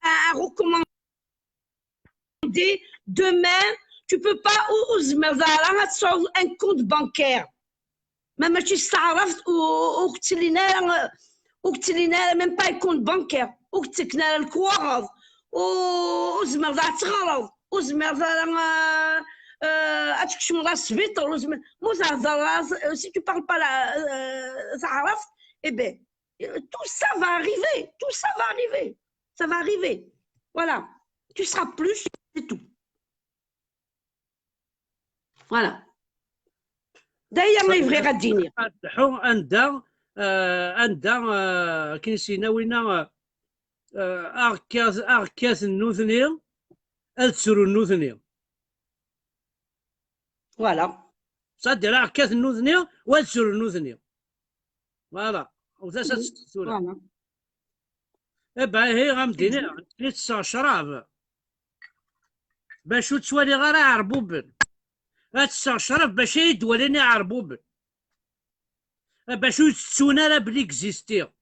À recommander demain, tu ne peux pas un compte bancaire. Même si tu as même pas un compte bancaire. Tu as le courant. Si tu ne parles pas eh bien, tout ça va arriver. Tout ça va arriver. Ça va arriver. Voilà. Tu seras plus, c'est tout. Voilà. D'ailleurs, ما يبغي غادي يديني. عندها كنسينا وينا أركاز النوثني ألتسرو النوثني. فوالا. صدق أركاز النوثني وألتسرو النوثني. فوالا. وثلاثة ستسولة. فوالا. إبا هي غامديني تسع شراب. باش تسوالي غير عربوبن. هاتسا شراب باش يدوليني عربوبن. باش تسونا لا بلي كزيستيو.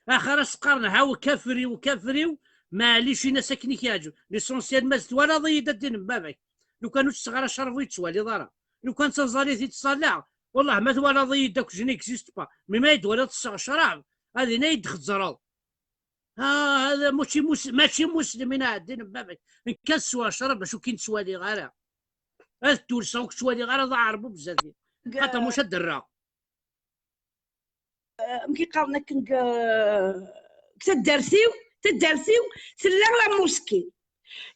اخر سقرنا هاو كافري معليش انا ساكني كيعجب ليسونسيال ما زدت ولا ضيدة دين بابك. لو كانوا تسغر شرف ويتسوالي ضرا. لو كان تنزالي تصلع والله ما ولا ضيدك جني كزيست با مي ما يدولا تسع شراب هذه نايد خزرال. هذا ماشي مسلمين عندنا بابك. ان كان سوا شراب باش كاين تسوالي غير. هاد التونسه وكتوالي غير ضاع عربو بزاف خاطر مش الدرا مكي قالنا كنك تدرسيو سلا لا موسكي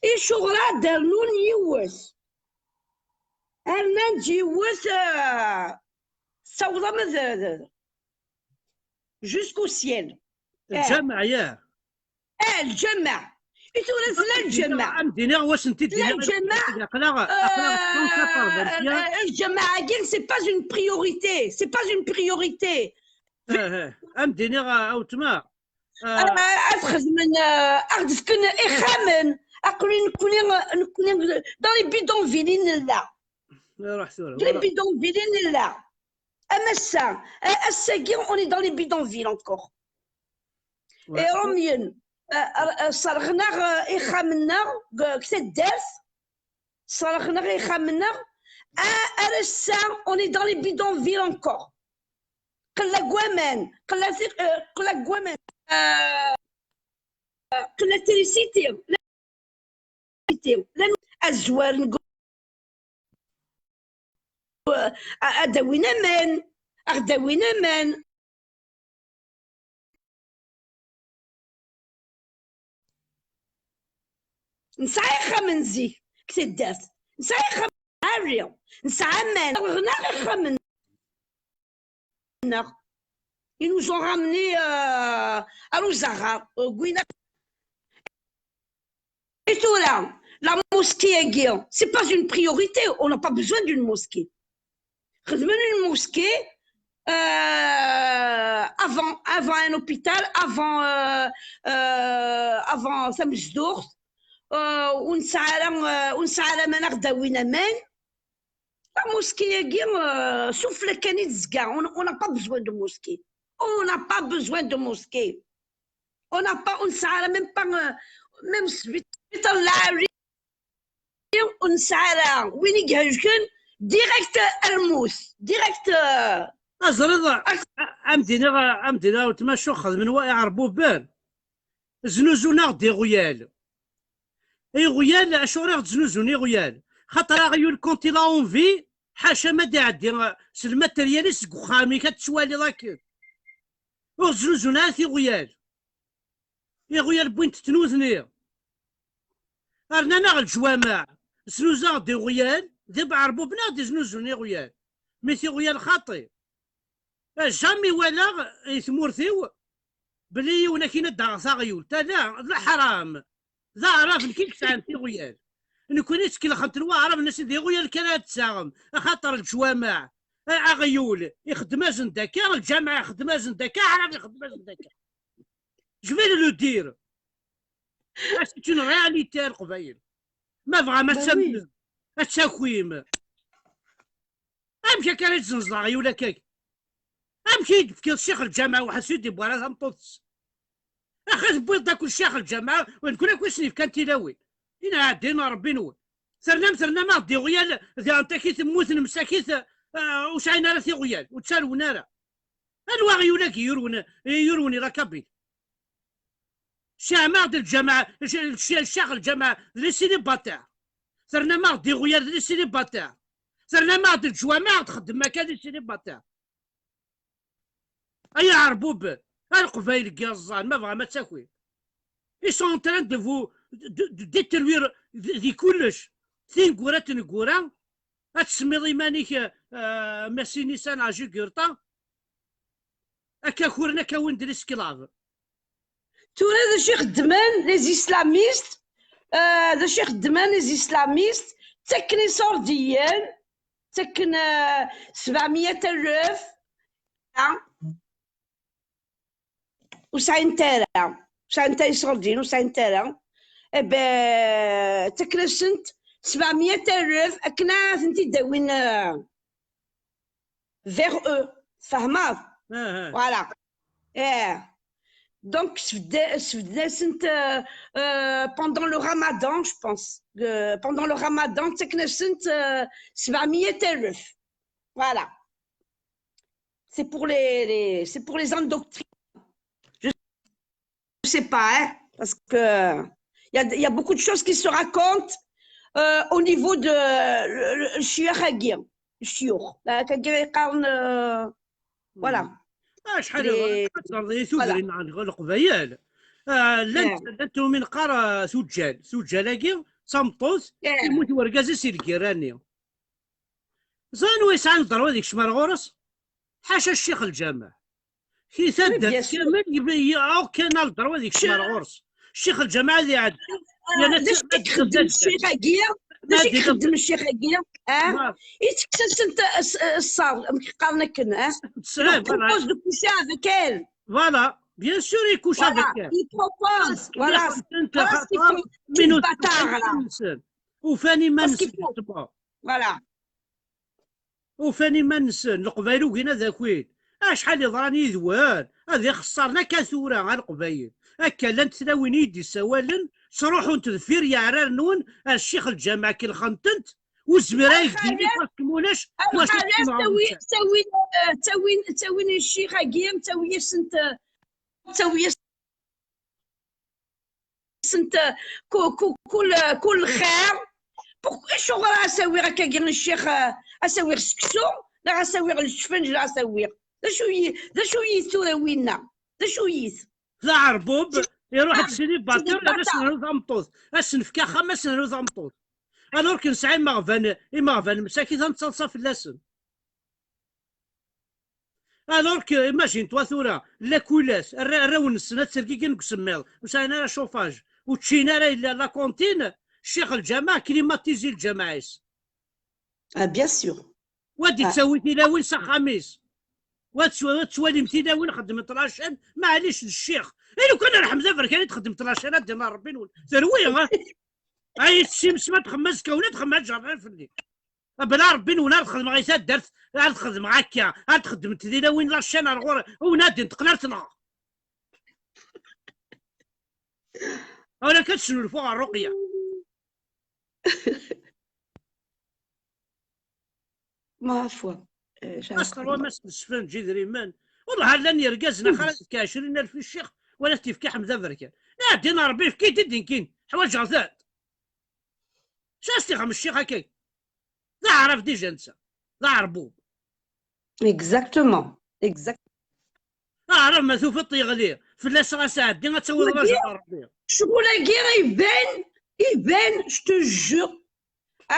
اي شغلات دارنون يوس انا نجيوس صوضه ماذا جوسكو سيال الجامع ياه الجامع لا الجماعة عندنا واش انت لا الجماعة الجماعة سي با اون بريوريتي سي با اون بريوريتي عندنا او تما أخذ من أخذ كن إخامن أقولي نكوني dans les bidonvilles là les bidonvilles là أما الساقي on est dans les bidonvilles encore et رميين صرخنا إخامنا كتدارس صرخنا إخامنا أرسا on est dans les bidonvilles encore قلا قوامان قلا قوامان قلا تريسيتي لأن الزوار أدوينا من أغداوينا من نسعى خمنزي كتدات نسعى خمن نسعى من غنا خمن. Ils nous ont ramenés à Lusara, au Guinée. Et tout là, la mosquée à Guillaume, c'est pas une priorité, on n'a pas besoin d'une mosquée. Une mosquée avant un hôpital, avant Samsdour, ونسعى من غداوينا من la mosquée à Guillaume, souffle Kanizga, on n'a pas besoin de mosquée. On n'a pas besoin de mosquée. On n'a pas, on ne sait même pas, même si on sait, وين يجهجكن direct الموس direct. أزرد عمدنا وتمشوا خذ من واقع ربوبان زنوزونا دي غيال اي غيال اشورا زنوزوني غيال خاطر غيول كونتي لا اون في حاشا ما داعدي الماترياليست كوخامي كتسوالي ذاك وزنوزونا في غيال يا غيال بوينت تنوزني رنا الجوامع زنوزا دي غيال دابا عربوبنا دي زنوزوني غيال ميثي غيال خاطي جامي ولا ثمورثيو بلي ونا كاين الدغصا غيول تا لا حرام ذا عرف كيف ساعه في غيال نكون يسكن خمت عرف الناس دي غيال كانت تساغم خاطر الجوامع غيول يخدم زندكا الجامعه يخدم زندكا عرف يخدم زندكا جبال لو دير سيت اون رياليتي القبايل ما بغا ما تسمى التكويم امشي كان يتزنزلا غيولا كاك امشي في الشيخ الجامعه واحد سيدي بغا تنطوس اخي بويض داك الشيخ الجامعه ونكون كل سنيف كان تيلاوي هنا عدينا ربي نول ثرنا ما دي غيال ذي انت كي تموت المساكيث وش عينا راه في غيال وتسالونا راه الوا غيولاك يروني راه كابي شامع الجامعه الشيخ الجامعه لي سيليباتير ثرنا ما دي غيال لي سيليباتير ثرنا ما الجوامع تخدم مكان لي سيليباتير اي عربوب القبايل كازان ما بغا ما تاكوي ils sont en train de vous de détruire ذي كلش ثين كورات نكورا تسمي إيمانك ماسي نيسان عجي كورتا هكا كورنا كون دري سكلاف تورا ذا شي خدمان لي زيسلاميست ذا شي خدمان لي زيسلاميست تكني سورديان تكن 700,000 وسعين تارا وسعين تارا سوردين وسعين تارا ابا تكنسنت 700,000 اكنا ثنتي داوين vers eux فهمات فوالا donc pendant le ramadan je pense pendant le ramadan تكنسنت 700,000 voilà c'est pour les endoctriner. Je sais pas, hein, parce que il y a beaucoup de choses qui se racontent au niveau de le shiur hagir, le shiur. Voilà. شحال ترضي ثوذرين عن القبايل لانتو من قرا سجال صمطوس يموت ورقازي سير كيراني زين ويسعى نضرب هذيك شمال غورس حاشا الشيخ الجامع كي ثدت كامل يبي كان نضرب هذيك شمال غورس الشيخ الجامع ذي عاد باش تخدم الشيخ هكيا باش يخدم الشيخ هكيا يتكسس انت الصار قالنا كنا سلام بروبوز دو كوشا افيك ال فوالا بيان سور يكوش افيك ال يبروبوز فوالا منو وفاني ما نسن فوالا وفاني ما نسن القبايل وكينا ذاك وين شحال يضراني ذوان هذا خسرنا كثورة على القبايل هكا لان تلاوين يدي سوالن تروحوا تدفير يا عرار نون الشيخ الجامع كي الخنتنت والزميراي ديالي كموناش تسوي الشيخ هاكيا تسوي سنت كل خير شغل اسوي هكا كاين الشيخ اسوي سكسو لا غساويغ الشفنج لا غساويغ ذا شو يثورا وينا ذا شو يث ذا عربوب يروح تسيني باتر باش نهرو ضمطوط اسنفكا خمس نهرو ضمطوط الور كنسعي مغفان مساكي تنتصلصا في اللسن الور ايماجين توا ثورا لا كولاس الراون السنه تسركي كي نسميض وساينا لا شوفاج وتشينا لا كونتين الشيخ الجامع كليماتيزي الجماعيس بيان سور ودي تسوي تلاوين صح خميس وتسوالي متلاوين خدم طراشان معليش الشيخ لو كان راه حمزه كان تخدم طراشان ديال ربي ثروي هاي الشمس ما تخمس كونه تخمس جرين في الليل بلا ربي ونا تخدم غير درت تخدم هكا تخدم تلاوين لاشان الغور ونادي تقلرتنا ولا كتشنو فوق الرقيه ما فوا اصلا ما سفن جي دريمان والله هلا يرقزنا خلاص ك20,000 في الشيخ ولا تفكي حمزه فركان دينا ربي فكي تدين كين حوايج غزات شاستي خم الشيخ هكاك لا عرف ديجا نسى لا عربوب اكزاكتومون عرف ما ثوف يغلي في اللاس ساعات ديما تسوي الراجل ربي شغل كي يبان شتو جو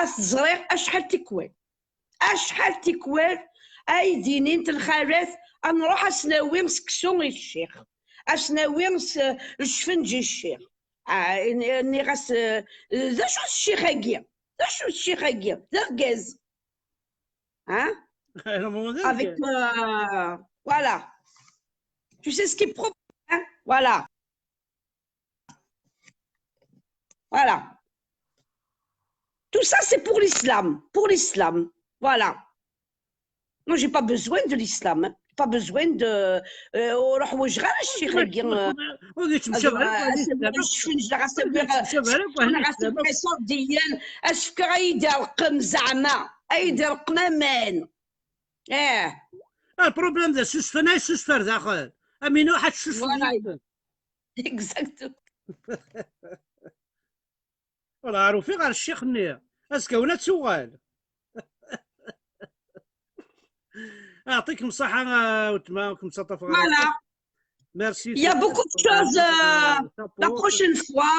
الزريق اشحال تكوال ايديني انت الخالات نروح اسناوي مسكسون الشيخ اسناوي الشفنجي الشيخ اني غاس ذا شو الشيخ هاكيا ذا غاز ها avec voilà tu sais ce qui est propre hein? voilà tout ça c'est pour l'islam voilà moi j'ai pas besoin de l'islam hein? pas besoin de روح واش غير الشيخ هاكيا ديال اشفك غيدير رقم زعما ايدير رقمامان البروبليم ذا سوسفنا سوسفر داخل امين واحد شوف اكزاكتو والله عروفي غير الشيخ النية اسكونا تسوغال يعطيكم الصحة وتمامكم صطف voilà merci il y a beaucoup de choses la prochaine fois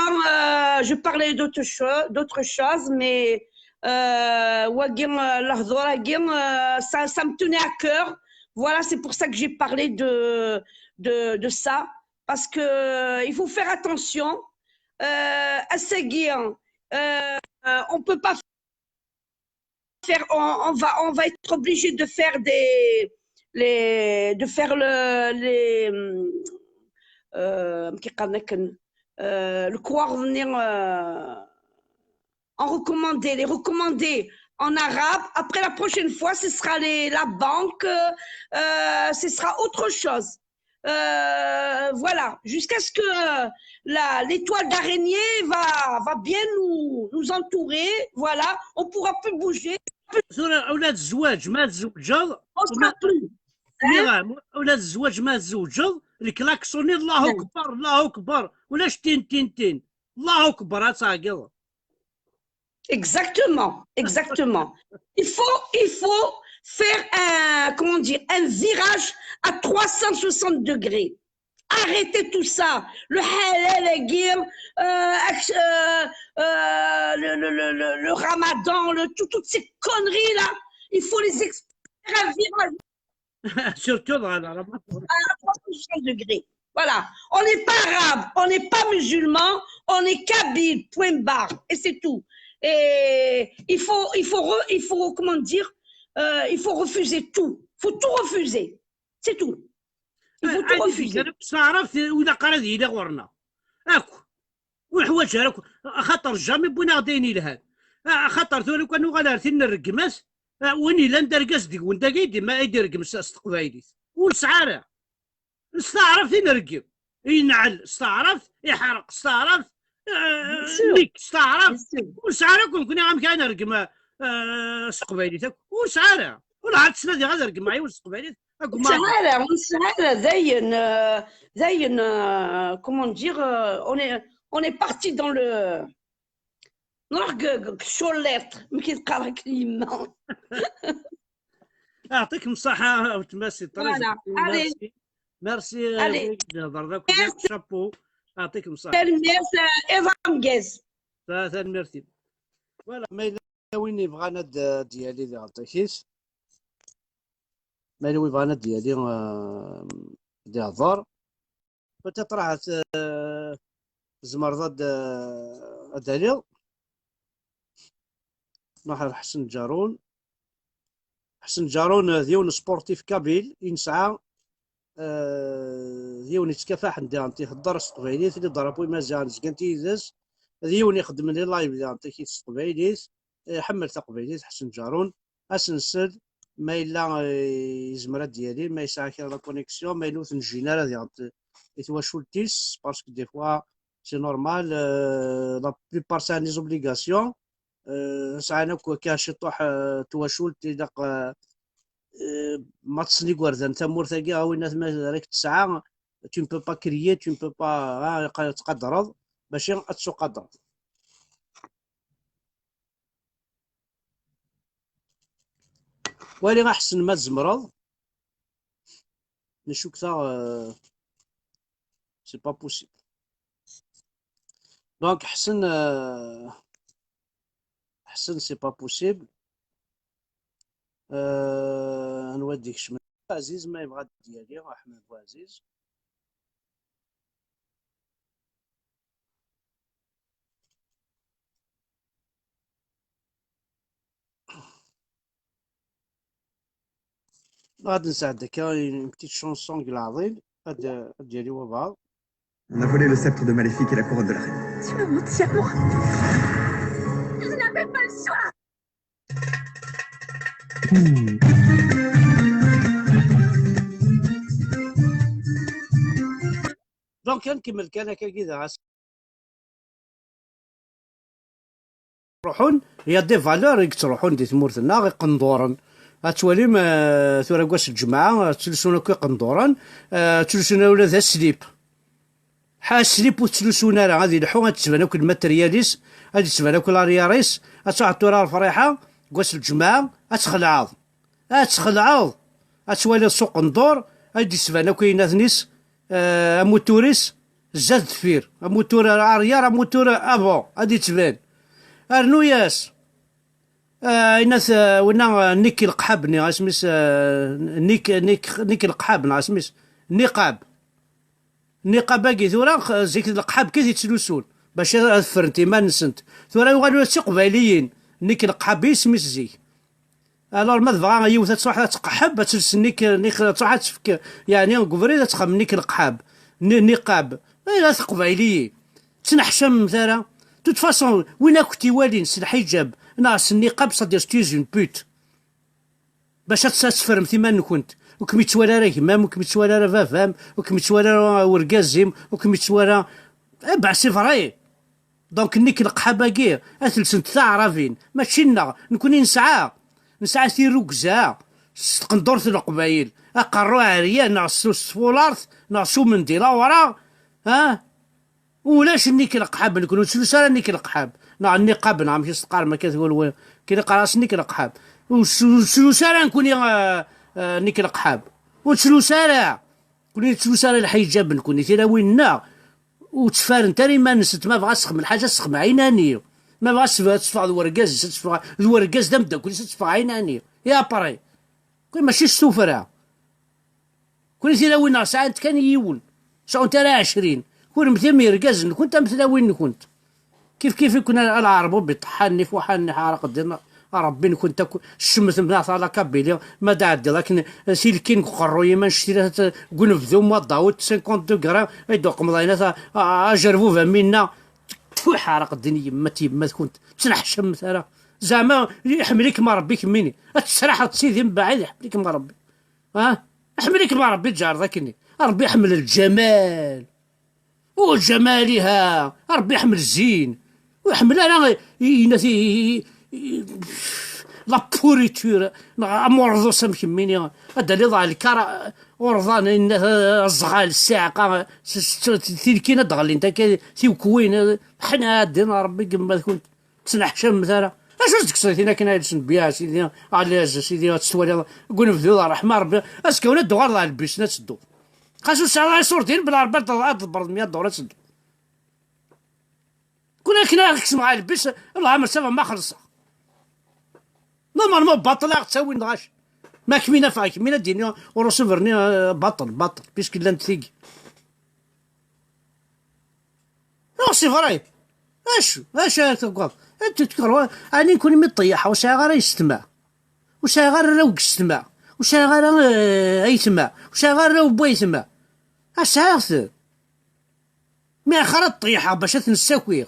je parlais d'autres choses mais ça me tenait à cœur voilà c'est pour ça que j'ai parlé de ça parce que il faut faire attention à seguir on peut pas faire on va être obligé de faire le quoi revenir en les recommander en arabe. Après la prochaine fois, ce sera la banque, ce sera autre chose. Voilà, jusqu'à ce que l'étoile d'araignée va bien nous entourer. Voilà, on ne pourra plus bouger. أولاد الزواج ما تزوجوا On ne sera plus. أولاد الزواج ما تزوجوا الكلاكسوني الله أكبر الله أكبر ولاش تين الله أكبر أصاقل. Exactement. Il faut faire un virage à 360 degrés. Arrêtez tout ça. Le halal, le ramadan, toutes ces conneries-là, il faut les expliquer un virage Surtout à 360 degrés. Voilà. On n'est pas arabe, on n'est pas musulman, on est kabyle, point barre. Et c'est tout. Et il faut comment dire, il faut refuser tout. Il faut tout refuser. C'est tout. Il faut tout refuser. عرفت وإذا قرأت إلى غورنا أكو والحوايج هاكو خاطر جامي بونا غديني لهاد خاطر ثولي كانوا غالارتين نرقماس وين إلا ندرقاس ديك وانت قيدي ما يدير قمس استقبايلي ونسعارة استعرف نرقم ينعل استعرف يحرق استعرف ليك استعرف ونسعاركم كنا عم كان نرقم استقبايلي ونسعارة ولا عاد سنة دي غادي نرقم معايا ونسقبايلي سهلة زين comment dire on est parti dans le شو lettre mais qui تقرا كلمة يعطيكم الصحة وتماسي فوالا الي ميرسي ميرسي الي نهضر ذاك شابو يعطيكم الصحة الناس ايفا مكاز ثلاثة ميرسي فوالا ما إلا وين يبغانا ديالي اللي عطيكيس، ما إلا وين يبغانا ديالي دي هضر بتات راه زمرضة داليو نروح حسن جارون. حسن جارون ديون سبورتيف كابيل ينسعى ديون يتكافح ندير تيهضر التقبايليت اللي ضربو مزيان زكانتي يدز ديون يخدم لي لايف ديال كيس التقبايليت حمل تقبايليت حسن جارون اسنسد ما الا يزمر ديالي ما يسعى كي لا كونيكسيون ما يلوث الجينال ديال يتواشولتيس باسكو دي فوا سي نورمال لا بليبار سا لي زوبليغاسيون ساعنا كاشي طوح تواشولت داق ما تصلي وردان تمور ثاقي وين ما راك تسعى tu ne peux pas crier tu ne peux pas تقدرض باش تقدر ولي غاحسن ما تزمرض نشوك تا سي با بوسيبل دونك حسن حسن سي با بوسيبل نوديك شمال عزيز ما يبغى ديالي احمد بوعزيز غادي نساعدك une petite chanson العظيم هاد ديالي وبعض. On a volé le sceptre de Maléfique et la couronne de la reine. Tu m'as menti, amour. Je n'avais pas le choix. دونك كنكمل كان كذا تروحون هي دي فالور تروحون دي تمورتنا غير قندورن غتولي ثورا كواش الجماعه تلسونا كي قندورن تلسونا ولا ذا السليب السليب وتلسونا راه غادي يلحو غتبان لك الماترياليس غادي تبان لك لارياريس غتعطوا راه الفريحه كواش الجماعه غتخلعض غتولي سوق قندور غادي تبان لك ناس موتوريس زاد دفير موتور اريار موتور افون غادي تبان ارنو ياس الناس ونا نيكي القحاب ني اسميس نيك القحاب نا اسميس نقاب باقي ثورا زيك القحاب كي تلوسون باش فرنتي ما نسنت ثورا يغالوا قبايليين نيك القحاب يسميس زيك الور ما تبغى يوث تصح تقحب تلس نيك تصح تفك يعني قبري تخم نيك القحاب نقاب لا قبايليين تنحشم مثلا توت فاصون وين كنتي والين الحجاب ناقص النقاب صدير ستيز اون بوت باش تسفرم ثمان كنت وكم يتوالى راه كمام وكم يتوالى راه فافام وكم يتوالى راه ورقازيم وكم يتوالى سي فري دونك نيك القحابه كي اثلسنت تعرفين ماشي نكون نسعى في ركزه قندورة القبايل اقروا عريا ناقصو سفولارث ناقصو منديله ورا ولاش نيك القحاب نكونوا سلسله نيك القحاب النقاب نعم ماشي سقار ما كتقول كي قراص نيك القحاب وسلسله نكون نيك القحاب وسلسله كوني سلسله الحجاب نكون تيرا ويننا وتفارن تاني ما نست ما بغاش تخمم الحاجه تسخم عيناني ما بغاش تصفع الورقاز تصفع الورقاز دمدا كل تصفع عيناني يا بري كل ماشي السفره كل تيرا ويننا ساعات كان يون ساعه ترى 20 كون مثل ميرقاز كنت مثل وين كنت كيف كنا العرب بيطحني فوحني حارق دينا ربي كنت الشمس من على كابيلي ما دعدي لكن سيلكين قروي ما نشتي قنفذو ما ضاوت 50 دوغرا يدوق مضاينات اجربو فمنا فو حارق الدنيا ما كنت تنحشم مثلا زعما يحملك ما ربيك مني تسرح تسيدي من بعيد يحملك ما ربي يحملك ما ربي تجار ذاكني ربي يحمل الجمال وجمالها ربي يحمل الزين ويحمل انا لا بوريتور امورضو سمكميني هذا اللي ضاع الكرا ورضان الصغال الساعه تلكينا دغلي انت تيوكوين حنا دينا ربي كما كنت تنحشم مثلا اش تكسرتي هنا كنا نسن بيا سيدي على سيدي تستوالي قول نبدو الله الرحمن ربي اسكو ولا دوار الله البيس نتسدو خاصو ساعه صورتين بلا ربع تبرد 100 دولار تسدو كنا نكسم على البيس الله عمر سبب ما خلصها نورمالمون باطل تسوي نغاش ما كمينا فاك كمينا ديني ورسوفرني باطل بيسك لا نتيق نو سي فري اش تقول انت تكروا اني نكون مطيحه وسا غير يستمع وسا غير روق يستمع وسا غير يسمع وسا غير بو يسمع اش هاث ما خرط طيحه باش تنساكوي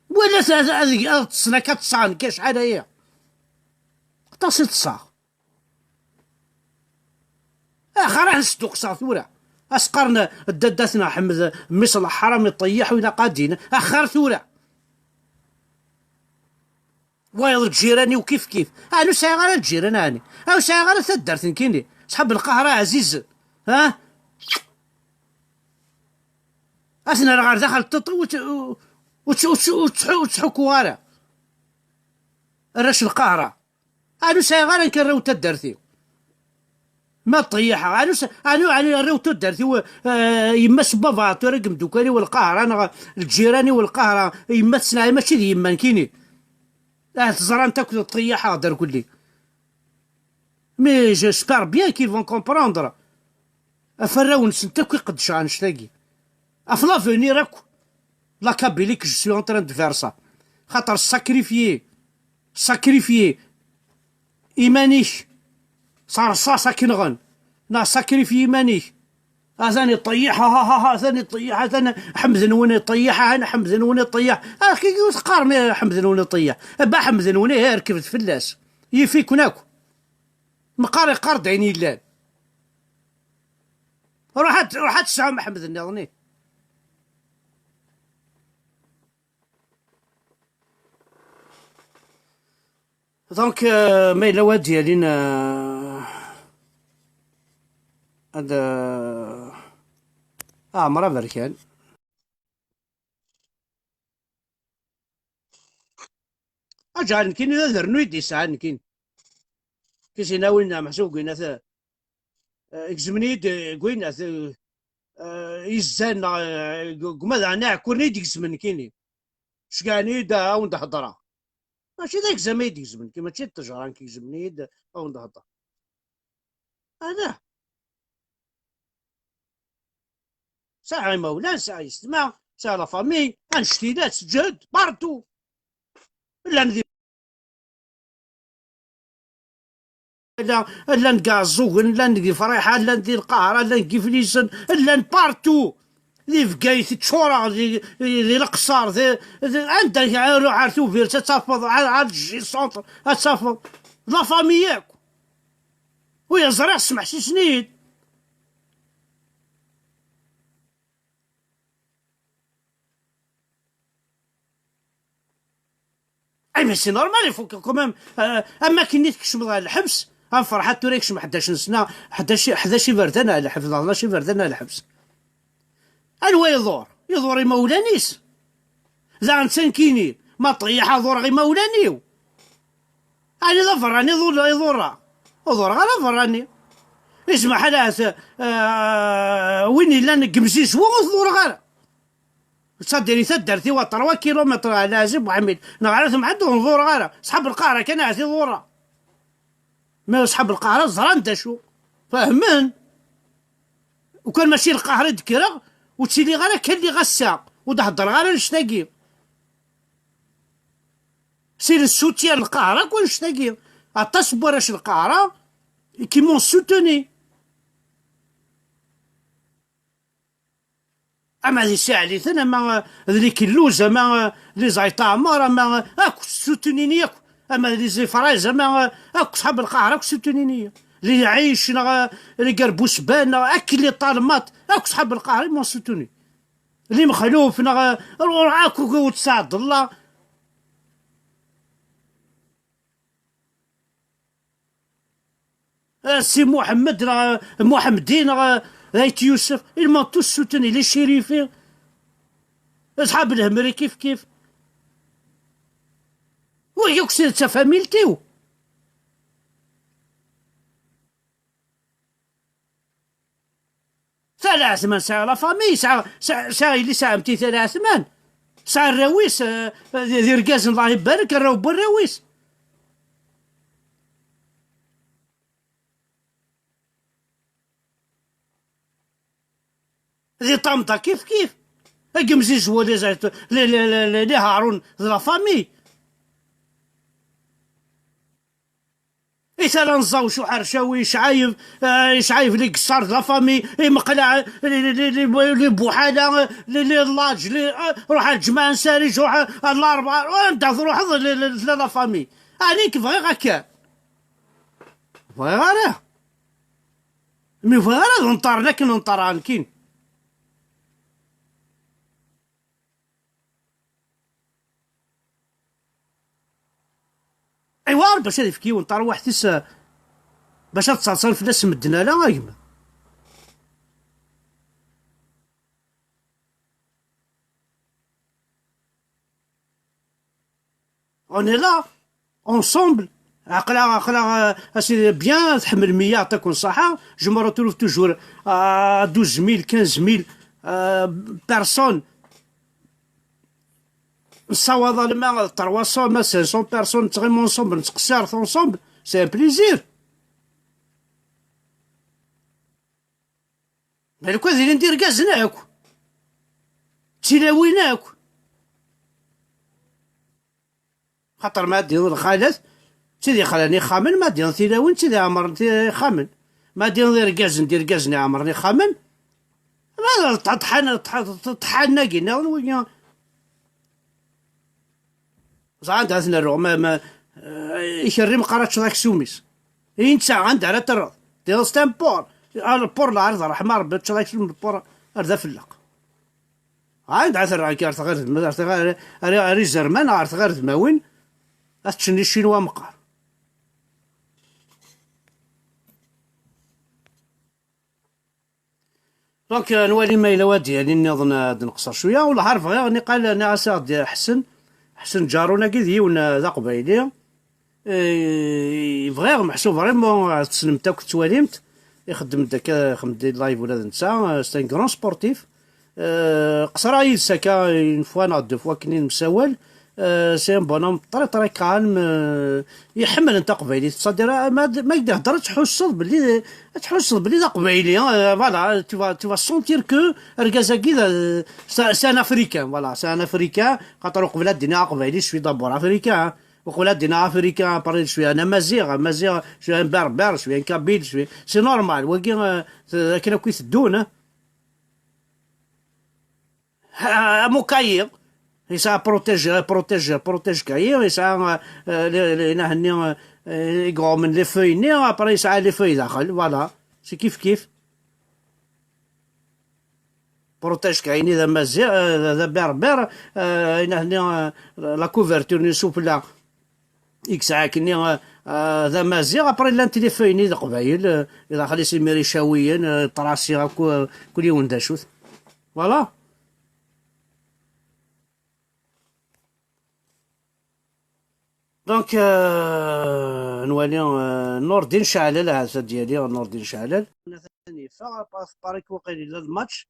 ولا هذيك تصنكات تصان كاش شحال هي تصل تصا راح نصدق ثورة اسقرنا دداتنا حمد مصل حرام يطيح ولا قادين اخر ثورة وايض الجيراني وكيف انا ساعه غير الجيران اني او ساعه غير تدرت كيني صحاب القهره عزيز ها اثنا غير دخل وتحكوا غير الرش القهره انا ساعه غير نكرو تدرتي ما طيحها انا ريوتو درتي يما سبابا ترقم دوكاني والقهر انا الجيراني والقهر يما تسنع ماشي دي يما كيني تزران تاكل طيحها دار كلي مي جيسبار بيان كي فون كومبروندر افراو نسنتك قد شان شتاقي افلا فيني راكو لا كابيليك جو سي اون تران دو فير سا خاطر ساكريفيي ايمانيش صار صاصا كنغن نا ساكريفي ايمانيش ثاني طيحها ثاني طيحها ثاني حمد نوني طيحها انا حمد نوني طيح كي تقارن حمد نوني طيح با حمد نوني ركبت فلاس يفيك هناك مقاري قرض عيني اللال روحت تسعى محمد النظني دونك ما الا واد ديالينا هذا مرا بركان اجعل كاين هذا رنويدي ساعه كاين كيسي ناولنا محسوب قلنا اكزمنيد قلنا يزان قماذا انا كورنيد يكزمن كيني شكاني دا وند حضره ماشي ذاك زميد يكزمن كيما تشي التجران كيكزمنيد او وند حضر هذا ساعة مولا ساعة يستمع ساعة لا فامي انشتيدات سجد بارتو لا ندير لا نكازوغن لا ندير فريحة لا ندير قهرة لا ندير فليسن لا بارتو ذي فقايت تشورا ذي القصار ذي عندك عارتو فير تتفض على الجي سونتر تتفض لا فامي ياك ويا زرع سمح شي سنيد اي مي سي نورمال يفوك كومام اما كي نيت كشمض على الحبس فرحات توريك شم 11 سنه 11 فردان على حفظ الله شي فردان على الحبس الوا يضور مولانيس ذا انسان كيني ما طيح ضور غي مولانيو انا لا فراني يضور غير فراني اسمح حالات وين الا نقمسيس وضور غير تصدري ثدرتي و3 كيلومتر على زب وعميد نعرفهم عندهم ضور غير صحاب القاره كان عاثي ضوره ما صحاب القهره زران داشو فاهمين وكان ماشي القهره دكرا وتسيلي غير كان اللي غساق وتهضر غير نشتاقي سير السوتيا القهره كون نشتاقي اتصبرش القهره كي مون سوتوني اما هذه الساعه اللي ثنا ما ذيك اللوزه ما لي زايطامر ما اكو سوتونيني اكو اما لي زي فرايز ما اكو صحاب القهره اكو سوتونيني اللي عايش اللي قربوس بان اكل لي طالمات اكو صحاب القهره مون سوتوني اللي مخلوف اكو تساعد الله سي محمدين رايت يوسف ils tous soutenu les شريفين اصحاب الهمري كيف وياك تا فاميلتيو. ساعة عثمان ساعة لا فامي ساعة اللي ساعة متي ثلاث عثمان ساعة الراويس ذي ركاز الله يبارك الراو بالراويس. ذي طامطة كيف كيف أقمزي زوالي زعتو لي هارون لا فامي إثلا نزاو شو حرشاوي شعايف لي قصار لا فامي مقلع لي بوحالة لي لاج روح الجماعة نساري روح الأربعة وأنت روح لا فامي عليك بغي هكا بغي غير مي بغي غير نطار لكن نطار عنكين. ايوا باش هذا يفكي ونطار واحد باش تصلصل في ناس مدنا لا غايما. اون لا اونسومبل عقلا اسي بيان تحمل 100 يعطيكم الصحة. جو مو روتروف توجور 12000 15000 بيرسون نصاوض الماء 300 ما 500 بيرسون تغيم اونسومبل نتقسار اونسومبل سي ان بليزير. بالك هذه ندير كازناك تلاويناك خاطر ما دير الخالات تيدي خلاني خامن ما دير تلاوين تيدي عمرني خامن ما دير ندير كاز ندير كازني عمرني خامن لا طحنا قلنا ويا زعان عندنا الرغم ما يشري مقاراتش ذاك سوميس انت عند على ترى دير ستامبور البور العرض رحمة ربي تشلايك البور هذا فلاق عند عثر عكار غير غير زرمان عرض غير ذماوين أتشني الشينوا مقار. دونك نولي ما إلا وادي يعني نظن نقصر شوية ولا عارف غير قال أنا عسى حسن جارونا كذي ونا ذا قبايلي فغير محسوب فريمون تسلمت تواليمت يخدم داك خدم دي لايف ولا نسا سي ان كرون سبورتيف قصرا يلساكا اون فوا نا دو فوا كنين مساول سي ان بونوم طري كالم يحمل انت قبايلي تصدر ما يقدر تحسد باللي ذا قبايلي فوالا تو فا سونتير كو ركازا كذا سي ان افريكان فوالا سي ان افريكان خاطر قبل الدنيا قبايلي شوي دابور افريكان وقول دينا افريكان بارل شويه انا مزيغ شويه بربر شويه كابيل شويه سي نورمال ولكن كنا كي تدون مكاير يسا بروتيج كاير يسا هنا هني يقعو من لي فوي ني ابري يسا لي فوي داخل فوالا سي كيف بروتيج كاين اذا مزيغ هذا بربر هنا هني لا كوفرتور نشوف لا إكساع كني ذا مازيغ أبري لان تليفوني ذا قبايل إذا خلي سي ميريشاويين طراسي كل يوم داشوت فوالا. دونك نولي نور دين شعلل هذا ديالي نور دين شعلل ثاني باريك وقيل لا الماتش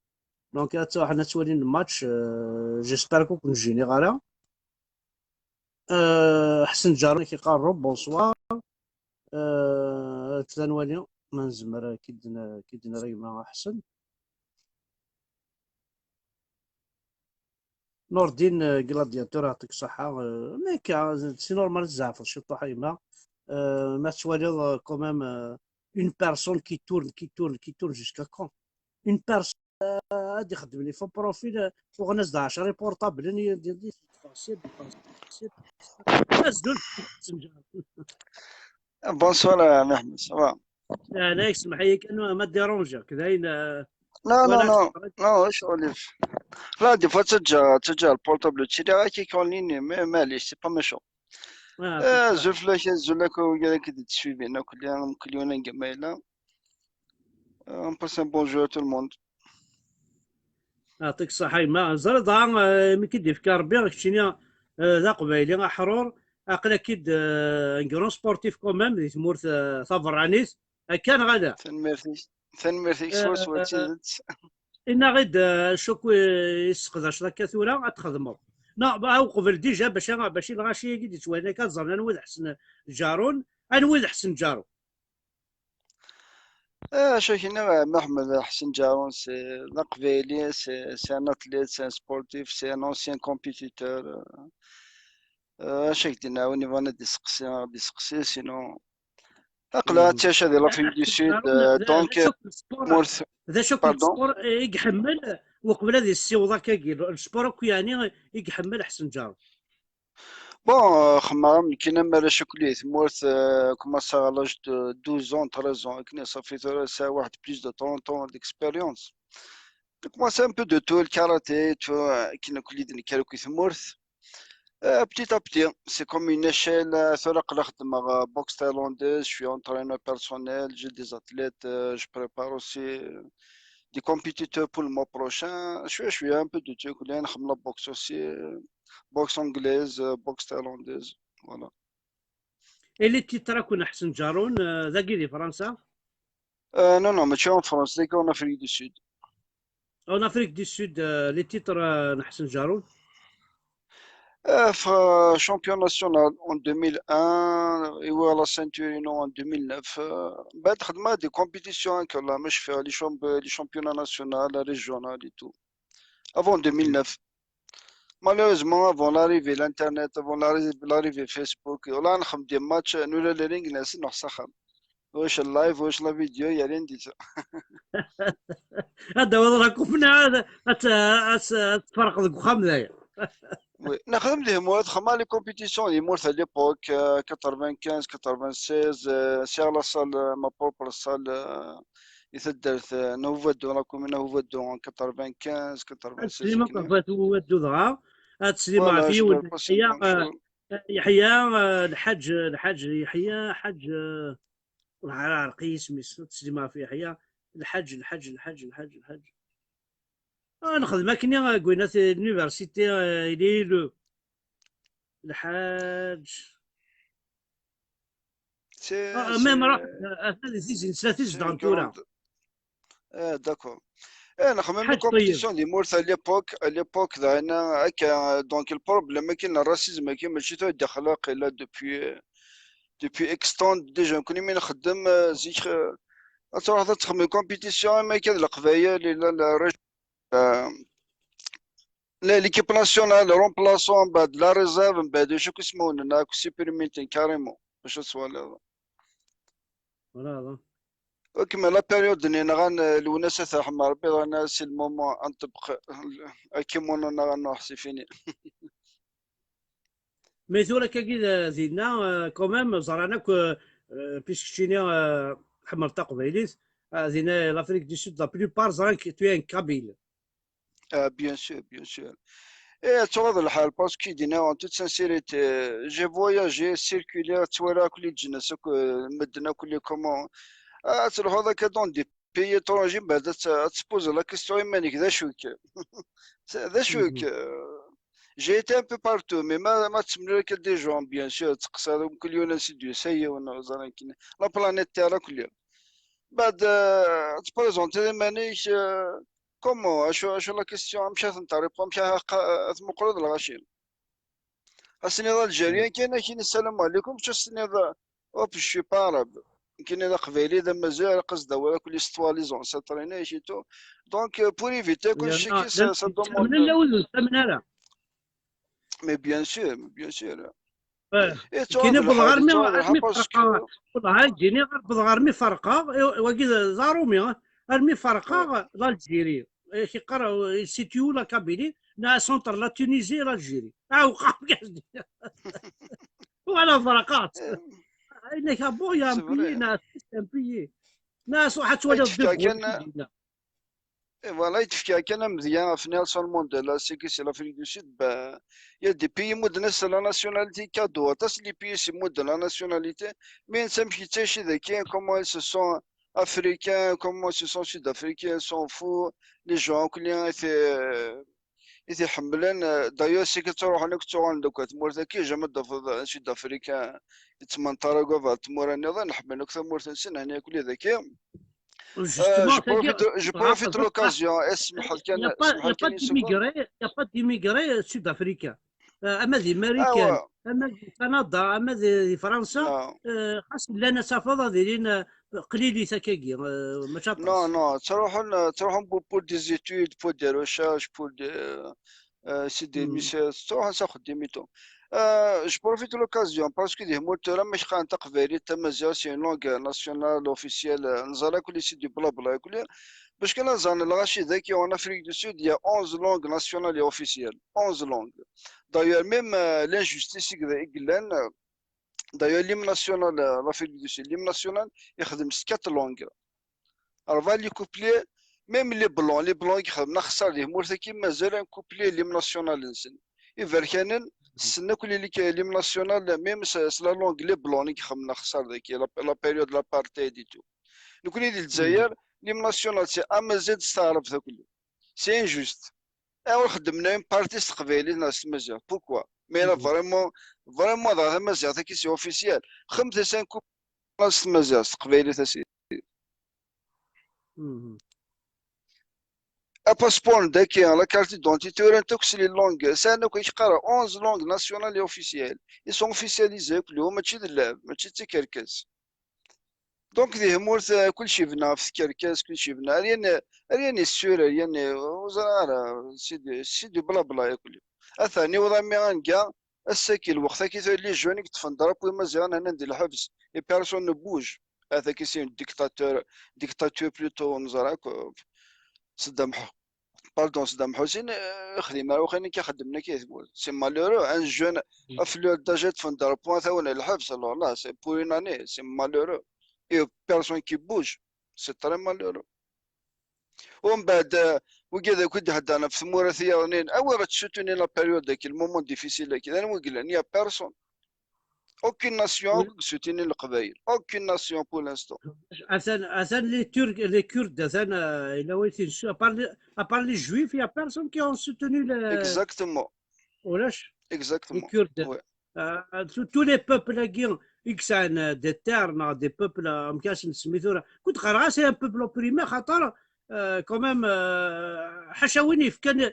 دونك حنا تولي الماتش جيسبر كون نجيني غالا حسن جاري كيقرب بونسوار تلانوالي ما نزمر كيدنا راي مع حسن نور الدين كلادياتور يعطيك الصحة ميكا سي نورمال تزعفر شي طحيمة ما توالي كومام اون بيرسون كي تورن جوسكا كون اون بيرسون هادي يخدم لي فو بروفيل فوق ناس د 10 بورطابل ديال بونسوار محمد سوا. لا يسمح لي كانه ما ديرونجا كذاين لا شغل لا دي فوا تسجل البورتابل تشري كيكون ليني معليش سي با ميشون زوف لاش زولك ويا كي تشوي بينا كل يوم نجمعنا on passe un bon jeu à tout le monde. يعطيك الصحة ما زرد مي كيدي فكر ربي كتشيني ذا قبايلي حرور عقل اكيد ان كرون سبورتيف كومام دي تمورت طافرانيس كان غدا تنمرتيك سوا سوا تيدت إن غيد شوك يسقداش ذاك ثورة غتخدمو نا قبل ديجا باش الغاشي كي تشوهنا كتظن انويد حسن جارون انويد حسن جارو شوف هنا محمد حسن جارون سي لقبيلي سي ان اتليت سي ان سبورتيف سي ان انسيان كومبيتيتور شك دينا وني فانا ديسقسي سينو اقلا تاش هذه لافريك دو سود دونك مورث ذا شوك باردون السبور يحمل وقبل هذه السيوضه كاكي السبور يعني يحمل حسن جارو بون خمام كينا مالا شكليت مورث كوماسا على لاج دو 12 ans 13 ans كنا صافي سا واحد بليس دو 30 ans ديكسبيريونس كوماسا ان بو دو تو الكاراتيه تو كينا كل كاروكي ثمورث petit à petit, c'est comme une échelle. Boxe thaïlandaise, je suis entraîneur personnel, j'ai des athlètes, je prépare aussi des compétiteurs pour le mois prochain. Je suis un peu de tout. La boxe aussi, boxe anglaise, boxe thaïlandaise. Voilà. اللي تيترا كنا حسن جارون ذاكي دي فرنسا Non, non, mais tu es en France, c'est qu'en Afrique du Sud. او افريك دي سود لي تيتر حسن جارون Champion national en 2001 et à la ceinture en 2009. بعد خدمة des compétitions كلا مش فيها les championnats nationaux, régionaux et tout. Avant 2009. Malheureusement, avant l'arrivée de l'internet, avant l'arrivée Facebook, ولا نخدم des matchs nous les rings ناس نحسخهم. واش اللايف واش لا فيديو يا رين ديتا. هذا وضعكم هذا تفرق ذوك خمسة Oui, نخدم ليه مواد خما لي كومبيتيسيون لي مورث à l'époque 95 96 سي على صال ما بروبر صال يتدرت نوفدو راكم نوفدو 95 السليمة 96 قفات ودو ضغا السليمة فوالا عافية جو باسي يحيى الحاج يحيى حاج رقيس مس السليمة في يحيى الحاج نخدم كني قلنا في اليونيفرسيتي إلي لو الحاج ميم راه هذه سيزين دانتورا داكور انا خمم حاج طيب كومبيتيسيون لي مورث à l'époque انا هكا دونك البروبليم كاين الراسيزم كاين ماشي تو اخلاق الا depuis اكستون ديجا كوني من نخدم زيك تروح تخدم كومبيتيسيون ما كان القبايل لا ليكيب ناسيونال رومبلاسون بعد لا ريزيرف من بعد شو كيسمو لنا سيبريميتين كاريمون باش السؤال هذا كيما لا بيريود اللي نغان الوناس تاع حمار ربي رانا سي المومون انطبق كيما انا غنحسي فيني مي ثورا كي زيدنا كوميم زراناك بيسكشيني حمر تا قبيليت زينا لافريك دي سود لا بلوبار زرانك توي ان كابيل بيان سور ايه تواضع الحال باسكو دينا ان توت سانسيريتي جي فواياجي سيركولير توارا كل جنس مدنا كل كومون تروح هذاك دون دي بيي ترونجي من بعد تسبوز لا كيستيون يمانيك ذا شوك ذا شوك جي ايتي ان بو بارتو مي ما تسمر لك دي جون بيان سور تقصى كل يوم نسيديو سيا ولا زرا كاين لا بلانيت تاعنا كل يوم بعد تبريزونتي مانيك كومون اشو لا كيستيون مشات نتا ريبون مشا مقرض الغاشيل السنيضه الجزائريين كاين السلام عليكم شو السنيضه اوب شي بارب كاين هذا قبيلي هذا مازال قصده ولا كل ستواليزون ساتريني شي تو دونك بور ايفيتي كلشي كي سا دوموند من الاول من هذا مي بيان سور كاين بالغرمي فرقه والله تجيني بالغرمي فرقه وكي زارومي المي فرقه الجزائري كيقرا سيتيو لا كابيلي نا سونتر لا تونيزي لا الجزائري وقع ولا فرقات انك ابويا مبيي ناس ناس واحد تواجد فوالا يتفكى كان مزيان في نيلسون مونديلا سي لافريك دو سود يا دي بيي مدنس لا ناسيوناليتي كادو تاس لي بيي سي مود لا ناسيوناليتي مي نسمحي حتى شي ذاك كومون سو سون افريكان كومون سو سون سود افريكان سون فو لي جون كليان إذا حملان دايوغ سي كتروح أنا كتروح دوكا تمورت كي جامد سود أفريكا تمن طاراكو تمور نظام نحمل أكثر مورت نسن هنا كل ذاك Justement, c'est-à-dire, جو بروفيت لوكازيون اسمح il n'y كان a pas, اسمح كان يسكون il y a pas d'immigrés sud-africains. اما ذي امريكان، اوا اما ذي كندا، اما ذي فرنسا، نو خاص لنا سفاضه دايرين قليلي ثكاكي ما نو شاطرش. نو تروحون بور دي زيتود بور دي ريشيرش بور دي سي دي ميسيون تروح تاخذ دي ميتون جو بروفيت لوكازيون باسكو دي موتور مش خان تقبالي تمازيغ سي اون لونغ ناسيونال اوفيسيال نزالا كل سي دي بلا بلا كل باش كان زان الغاشي ذاكي اون افريك دو سود يا 11 لونغ ناسيونال اوفيسيال 11 لونغ دايوغ ميم لانجوستيس كذا يقلان دايوغ ليم ناسيونال لافريك دو سود ليم ناسيونال يخدم 4 لونغ رفا لي كوبلي ميم لي بلون يخدم خسر ليه مورثا كي مازال كوبلي ليم ناسيونال نسن يفركانن السنه كل اللي ليم ناسيونال ميم سلا لونغ لي بلون يخدم خسر ذاك لا بيريود لابارتايد تو نكون ديال الجزائر ليم ناسيونال سي اما زاد استعرف ذاك سي انجوست ايوا خدمنا اون بارتي استقبالي ناس المزيان بوكوا مي لا فريمون ذا المزيان ذاك سي اوفيسيال خمسه سان كوب ناس المزيان استقبالي تاسي باسبور داكي لا كارت دونتيتي وران توكس لي لونغ سانا كيقرا 11 لونغ ناسيونال اوفيسيال اي سون اوفيسياليزي كلهم ماشي د اللعب ماشي تكركز دونك ذي مورث كلشي بنا في كركاز كلشي بنا ريان سور ريان وزاره سيدي بلا بلا ياكل اثاني وضامي غنكا الساكي الوقت كي لي جونيك تفندرك وما زيان انا ندير الحبس اي بيرسون نبوج هذا كي سي ديكتاتور بلوتو نزراك صدام باردون صدام حسين خدمه وخاني كيخدمنا كيثبوت سي مالورو ان جون افلو داجا تفندر بوان ثاون الحبس الوغ لا سي بور اون اني سي مالورو اي بيرسون كي بوج سي تري مالورو ومن بعد وكذا كنت هدانا في ثمورة ثيانين أول تشوتوني لا بيريود ذاك المومون ديفيسيل كذا أنا وقلنا يا بيرسون اوكين ناسيون سوتيني القبائل اوكين ناسيون بور لانستون اثان لي تورك لي كورد اثان الى ويتين ابار لي جويف يا بيرسون كي اون سوتوني اكزاكتومون ولاش لي اكزاكتومون كورد تو لي بوبل كي اكسان دي تيرنا دي بوبل مكاش نسميتو كنت قرا سي ان بوبل اوبريمي خاطر كوميم حشاوني كان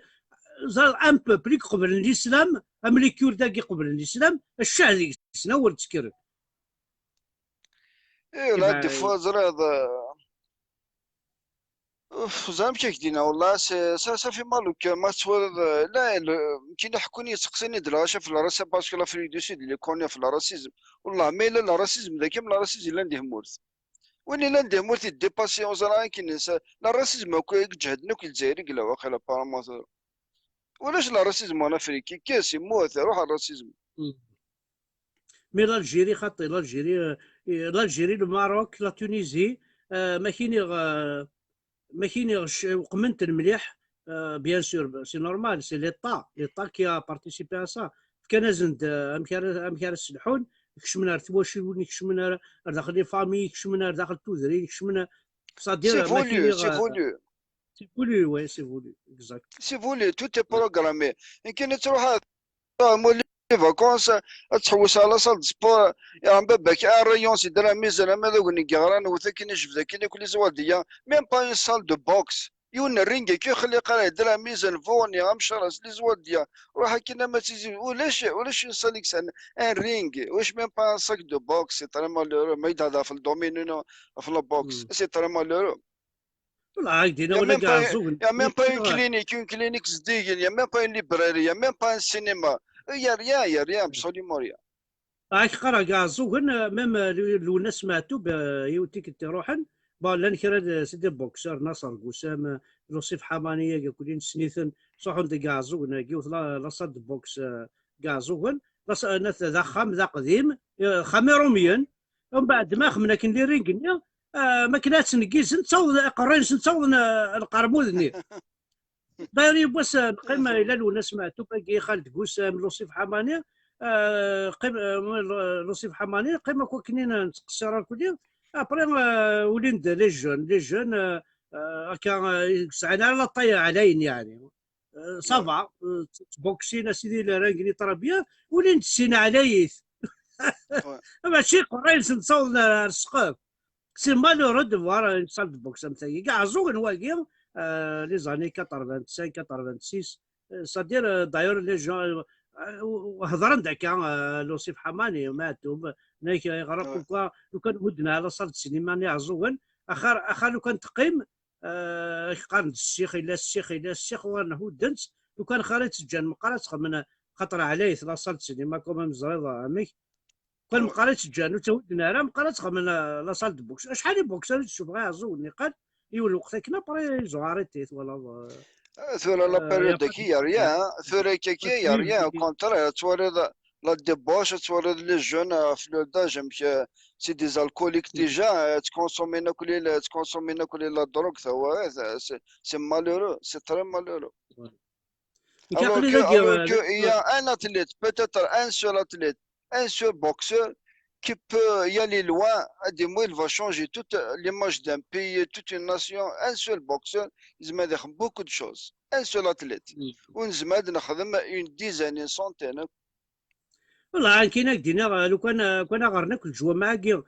زال ان بوبل قبل الاسلام ام لي كورد كي قبل الاسلام الشعب ديك السنه هو تسكر ايه لا دي فوا زرا زعما مشاك دينا والله صافي مالو ما تصور لا كي نحكوني يسقسيني دراجه في الراسي باسكو لافريك دو سود اللي كوني في الراسيزم والله ما الا الراسيزم ذاك من الراسيزم الا نديه مورث وين الا نديه مورث ديباسي وزرا كي ننسى لا الراسيزم جهدنا كي الجزائري قال واخا بارامون ولاش لا راسيزم انا افريقي كاسي موث روح الراسيزم مي الجيري خاطي الجيري الماروك لا تونيزي ما كاين وقمنت المليح بيان سور سي نورمال سي ليطا كي بارتيسيبي ا سا كان زند امكار السلحون كشمنا رتواشي وني كشمنا داخل لي فامي كشمنا داخل تودري كشمنا سي فولو سي فولو وي سي فولو اكزاكت سي فولو تو تي بروغرامي يمكن تروح مولي فاكونس تحوس على صال سبور يا باباك الريون سي درا ميزان ما ذوك نكغران وثاك نشف ذاك كل زوالديه ميم با اون سال دو بوكس يون الرينج كي يخلي قرا درا ميزان فوني غمشرس لي زوالديه روح كينا ما تيجي ولاش يصليك ان رينج واش ميم با ساك دو بوكس سي تري مالورو ما يدها في الدومين في البوكس سي تري مالورو والله هكذا ولا كاع زوج يا ميم با اون كلينيك زديق يا ميم با اون ليبراري يا ميم با ان سينما يا ريان ابسوليمون ريان هاك قرا كاع زوغن ميم لونا سمعتو يوتيك تروحن لان كرا سيدي بوكسر ناصر قسام لوصيف حمانيه كلين سنيثن صحون كاع زوغن كيوث لا صد بوكس كاع زوغن ذا خام ذا قديم خميروميا ومن بعد ما خمنا كندير رينكنيا ما كناتش نقيس نتصاوض قرينش نتصاوض القرموذني دايري بس قيمه الى لونا سمعتو باقي خالد قسام لوصيف حمانيه قيمه لوصيف حمانيه قيمه كنين نتقصر كلي ابري وليند لي جون كان سعنا على طيا علين يعني صافا بوكسينا سيدي رانكني طرابيه ولين تسينا عليث ماشي قريب نصوض السقاف سي مالورو دو فوار اون سال دو بوكس مثلا كاع زوغ نواقي لي زاني 85 86 صدير دايور لي جون هضرن داكا لوسيف حماني ماتوا نايك يغرق لو كان ودنا على صالة السينما نيع زوغن اخر لو كان تقيم قارن الشيخ الى الشيخ وانا هودنت لو كان خالد تجان مقالات من خطر عليه لا صالة السينما كوم مزريضه عميك كان مقالات تجان وتودنا راه مقالات من لا صال دو بوكس شحال بوكس تشوف غير زوغني قال يولو وقتها كنا بري زواريتيت ولا ثورة لا بيريود داكي يا ريان ثورة كيكي يا ريان كونتر تورد لا ديبوش تورد لي جون في لو داج سي دي زالكوليك ديجا تكونسومينا كل لا دروغ ثوا سي مالورو سي تري مالورو alors que il y a un athlète peut-être un seul athlète un seul boxeur qui peut y aller loin, des mots, il va changer toute l'image d'un pays, toute une nation. Un seul boxeur, il se met beaucoup de choses. Un seul athlète. On se met une dizaine, une centaine. والله كاين دينا لو كان غرنا كل جوا معاك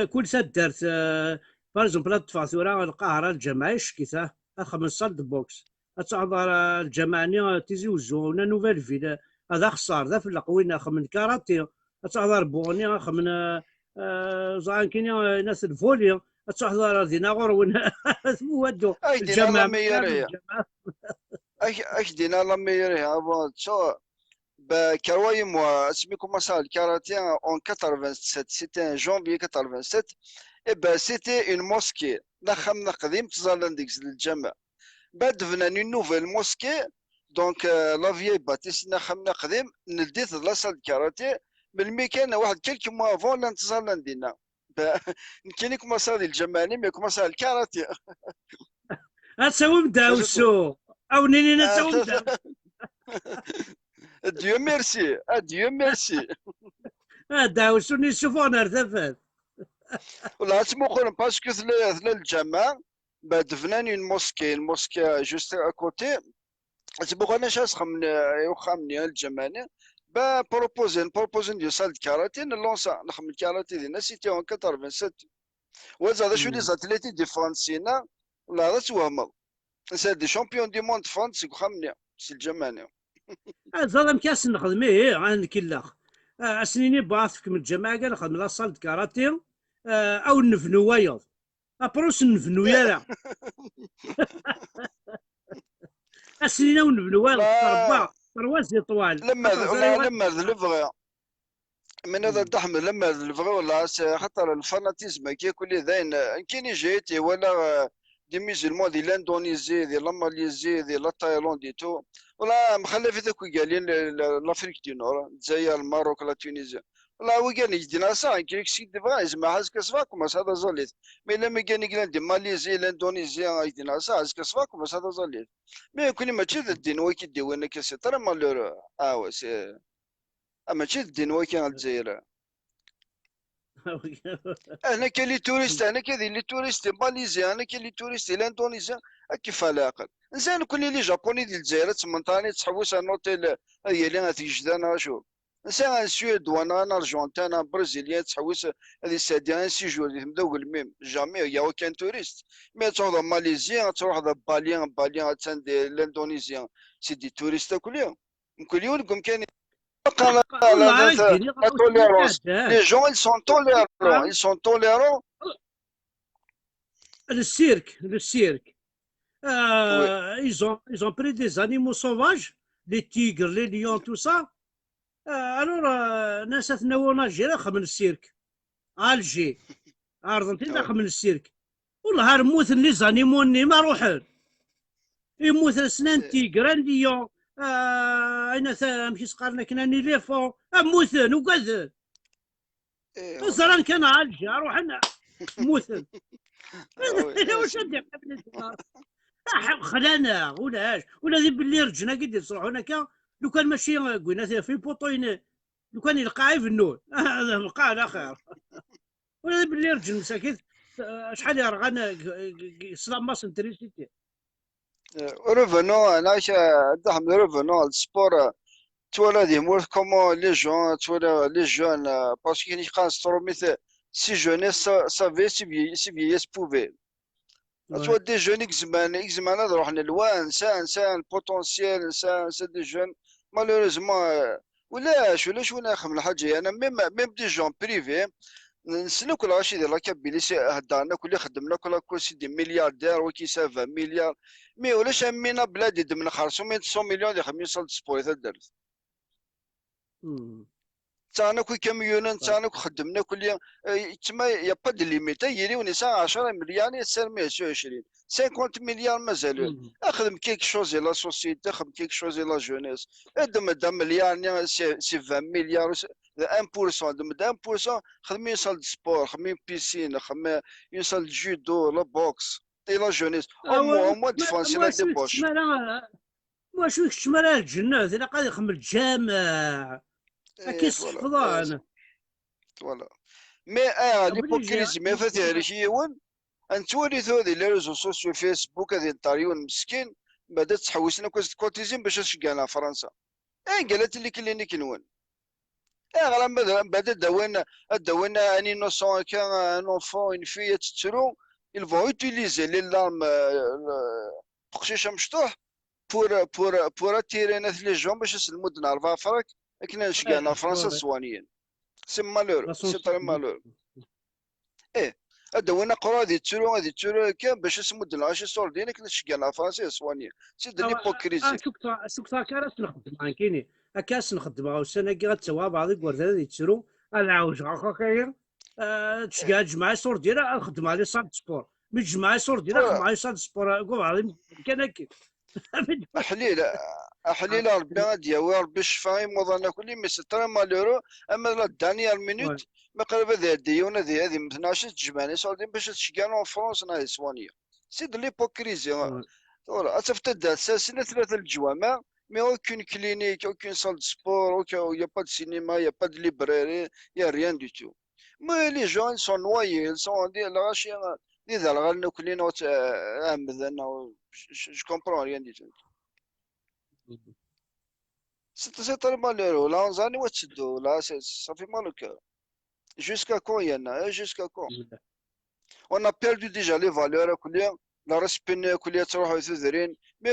كل ساد دارت باغ اكزومبل تدفع ثوره القاهره الجماعه شكيتها 15 د بوكس تحضر الجماعه تيزي وزونا نوفيل فيل هذا خسار ذا في القوينا خمن كاراتي تحضر بوني خمن زعان كاين ناس الفولي تحضر دينا غور ودو الجماعه اش دينا لا ميوري افون شو كرواي موا اسمي كومونسا الكاراتيه en 87 c'était en janvier 87 et ben c'était une mosquée دخلنا قديم تظل ديك الجامع بعد دفنا une nouvelle mosquée donc la vieille bâtisse دخلنا قديم نديت لاصال الكاراتيه بالمكان واحد كلك موا فون الانتظار لندينا كاين كومونسا الجمالي مي كومونسا الكاراتيه تساوي مداوسو او نيني تساوي Dieu merci, Dieu merci. داوسو نشوفونا ارتفعت. ولا تسمو باسكو ثلاث الجامع بعد فنان الموسكي جوست اكوتي تبغى انا شاس خمني الجماني با بروبوزين ديال سال كاراتي نلونسا نخمم الكاراتي ديالنا سيتي اون 87 وهذا شو لي زاتليتي دي فرانسينا ولا هذا توهم سي دي شامبيون دي موند فرانس خمني سي الجماني ظلم كاس نخدميه عن كلاخ اسنيني باثك من الجماعه قال نخدم لا صال كاراتي او نفنو وايض ابروس نفنو يالا اسنينا ونفنو وايض رواز طوال لما الفغي من هذا الدحم لما الفغي ولا خاطر الفاناتيزم كي كل ذاين كاين جيتي ولا دي ميزلمون دي لاندونيزي دي لا ماليزي دي لا تايلاند تو ولا مخلي في ذاك قالين لافريك دي نور الجزائر الماروك لا تونيزيا ولا هو قال يدينا ساعه كيك سي دي فايز ما حاس كسفاكم هذا زوليت مي لما كان قال دي ماليزي لاندونيزيا يدينا ساعه كسفاكم هذا زوليت مي كل ما تشد الدين وكي دي وين كسي ترى مالور سي اما تشد الدين وكي الجزائر انا كاين لي توريست انا كاين لي توريست ماليزيا انا كاين لي توريست الاندونيسيا كيف على الاقل انسان كل لي جابوني ديال الجزائر تمنطاني تحوس ان اوتيل هي اللي غتجدنا شوف انسان السويد وانا الارجنتين برازيليا تحوس هذه سادي ان سيجور اللي مدوق الميم جامي يا كان توريست مي تروح ماليزيا تروح باليان تاندي الاندونيسيا سي دي توريست كل يوم كاين la tolérance. Les gens, ils sont tolérants. Ils sont tolérants. Le cirque. Ils ont pris des animaux sauvages, les tigres, les lions, tout ça. Alors, ناس تناولنا الجيران خمن السيرك. الجي. أرجنتين خمن السيرك. والله رموت لي زانيمو ما روحن. يموت سنان تيغر ليون. اين مشي سقارنا كنا نيليفون موثن وكذا صران كان عالجي اروح انا موثن واش ندير خلانا ولا ذي باللي رجنا قد يصروح هناك لو كان ماشي قلنا في بوطوين لو كان يلقى في النور هذا لقى على خير ولا ذي باللي رجل مساكين شحال يرغان سلام ما سنتريسيتي revenons انا revenons السبور تولا دي مور كومون لي جون تولا لي جون باسكو كاين يقاس تروميت سي جونيس سافي سي فييس بوفي Ouais. توا دي جون اكزمان هذا روح نلوان انسان بوتونسيال انسان دي جون مالوريزمون ولاش وين نخمم الحاجه انا ميم دي جون بريفي نسلو كل غاشي ديال لاكاب بلي هدرنا كل خدمنا كل سيدي ملياردير وكيساف مليار مي ولاش امينا بلادي دمنا خرصو 100 مليون اللي خمين صال سبوري تدرت Hmm. تانا كل كاميون تانا خدمنا كل يوم تما يا با دي ليميت يلي ونساء 10 مليار يسال 120 50 مليار مازالو Hmm. اخدم كيك شوز لا سوسيتي خدم كيك شوز لا جونيس ادم دا مليار سي 20 مليار 1% دم 1% خدم يوصل سبور خدم بيسين خدم يوصل جودو لا بوكس تي لا جونيس Ah ouais, au moins ديفونسي لا moi, je suis ديبوش moi, je suis الجنة إذا قاعد يخمم الجامع ايه كيس فوالا حفظان فوالا مي أبليجي ليبوكريزي ما فاتها شي يوان انتولي ذولي لي ريزو سوسيو فيسبوك هذي الطاريون مسكين بعدا تحوسنا كوتيزين باش تشقانا فرنسا قالت لي كليني كنون غير بعدا داوينا ان انوسون كان ان اونفون اون في تترو ils vont utiliser les larmes بقشيشه مشطوح بور اتيري ناس لي جون باش يسلموا دنا 4 فرق كنا نشقانا فرنسا الصوانيين سي مالور سي تري مالور ايه هذا وين قرا هذه تشرو كان باش اسمو دلاشي سولدين كنا شقانا فرنسا اسوانيا سي دو ليبوكريزي سوكتا كاراس نخدم معاك كيني أكاس نخدم وسنة كي غتسوا بعض الكوردات يتسرو العاوج هكايا تشقى جماعة صور ديالها نخدم على صاد سبور من جماعة صور ديالها نخدم على صاد سبور كوع بعض كان هكا احليل ربي غادي يا ربي الشفاء موضنا كل مي سي تري مالورو اما لا دانيير مينوت ما قرب هذه الديون هذه 12 تجمعني سولدين باش تشقانا فرنسا ناهي اسوانيا سي دو ليبوكريزي فوالا اتفتد سنة 3 الجوامع مي اوكين كلينيك اوكين سال دو سبور يا با دو سينما يا با دو ليبراري يا ريان دو تو مي لي جون سون نوايي سون دي لاشي لذا غالنا كلنا مثلا جو كومبرون ريان دي تو c'est très malheureux. Là, on a là, ça fait mal au cœur. Jusqu'à quand, Yana? Jusqu'à quand? On a perdu déjà les valeurs, la respect, mais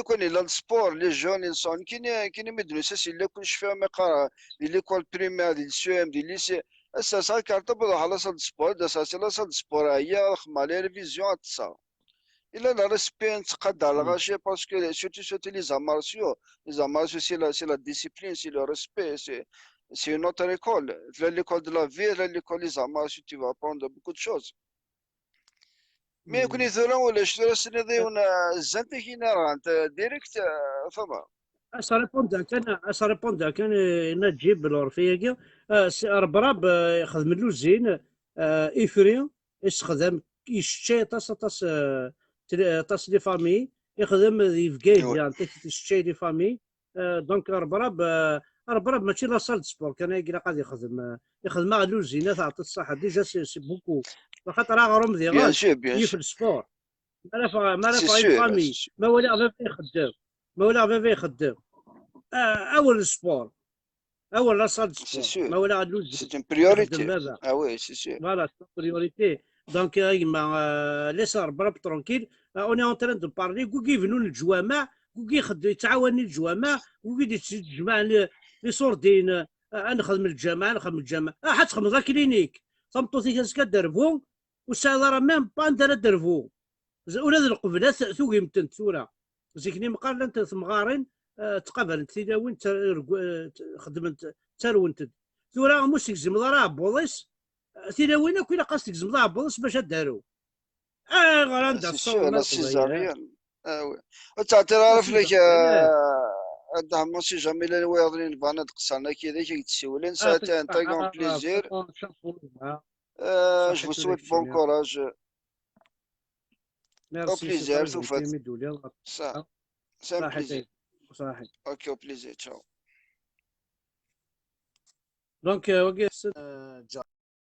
quand il a le sport, les jeunes, ils sont qui ne me c'est si les couches fait l'école primaire, le CM, le lycée. Ça, carte pour la salle de sport, ça, c'est la salle de sport, ailleurs, la révision, tout ça. Il a le respect parce que surtout les arts martiaux, c'est la discipline, c'est le respect, c'est une autre école. L'école de la vie, l'école des arts martiaux, tu vas apprendre beaucoup de choses. Mais quand ils auront le choix, c'est de زنتكينا أنت ديريكت فما. أسربوندا كان نجيب الورفية ربراب يخدم له زين إفري يستخدم يشتي طاس لي فامي يخدم ذي فكايد يعني تشتي لي فامي دونك ربراب ماشي لا سال سبور كان يقرا قاعد يخدم مع لوزينه تعطي الصحه ديجا سي بوكو خاطر غروم ذي غال في السبور ما راه فامي ما ولا غير يخدم ما ولا غير يخدم اول سبور اول لا سال سبور ما ولا لوزينه سي اون بريوريتي اه وي سي سور فوالا بريوريتي دونك ما ليس ربراب ترونكيل اوني اون تران دو بارلي كوكي يفنوا للجوامع كوكي يتعاون الجوامع كوكي تجمع لي صوردين نخدم الجامعه حتى تخدم ذا كلينيك صمتوثي كاسكا درفو والساعه راه ميم با انت درفو ولا القبلات ثوقي متنت ثورة زيكني مقارنه انت ثمغارين تقابلت تداوين خدمت ترونت ثورة موسيك زمضرا بوليس تداوين كل قاصدك زمضرا بوليس باش داروا غراندا الصوره سيزاريان وي تعرف لك هذا ماشي جميل الويضرين بانات قصانا كذا كيتسولين ساعتين تاكون بليزير جو سويت بون كوراج او بليزير توفات صح بليزير صحيح اوكي بليزير تشاو دونك وقيس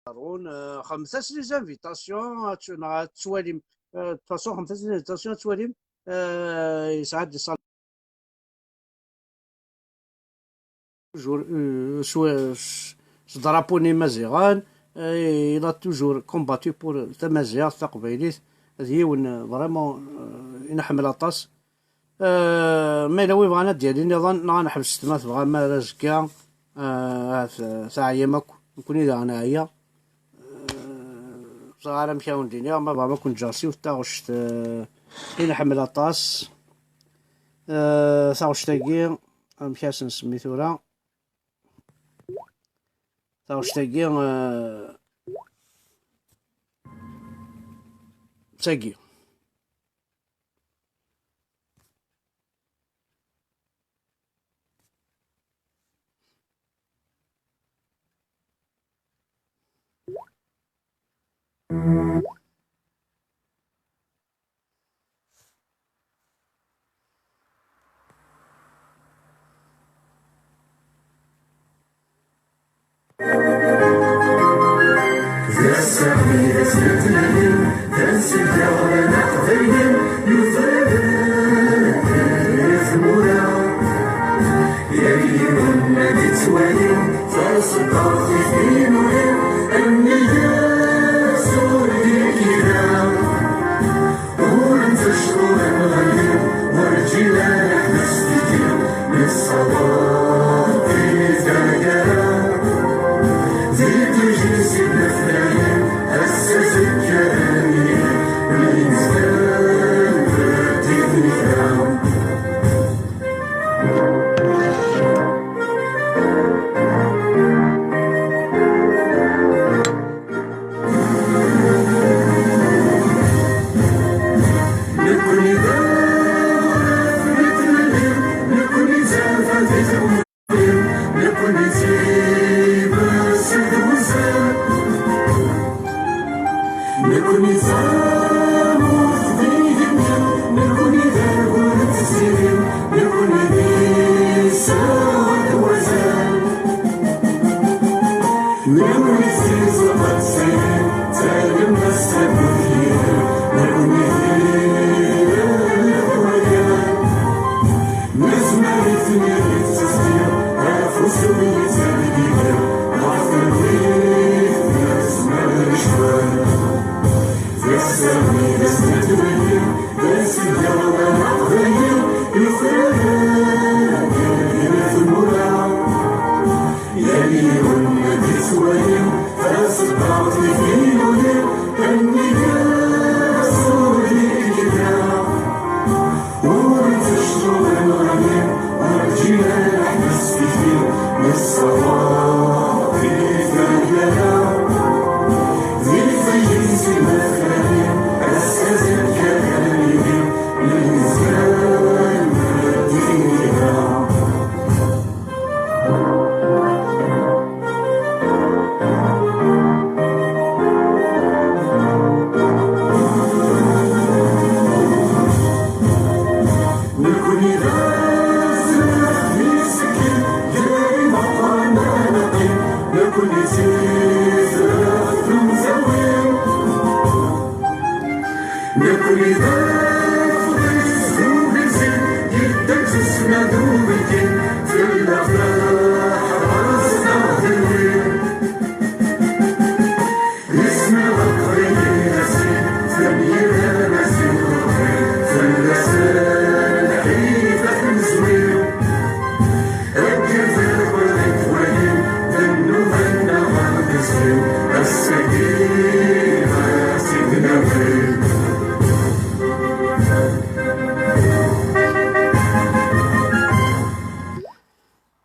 جارون خمسة لي زانفيتاسيون تواليم فاصون خمسة لي زانفيتاسيون تواليم يسعد يصال toujours درابوني مزيغان. il a toujours combattu pour تمازيغ تقبيليت هذه ون فريمون ينحمل اطاس. ما الا وي بغانا ديالي نظن غنحبس تما تبغى ما رزكا تاع يمك نكون اذا انايا صغار مشاو دينيا ما بغا ما كنت جاسي وتاغشت ينحمل اطاس تاغشتاكي مشاس نسميتو راه تاغشتاكي تاكي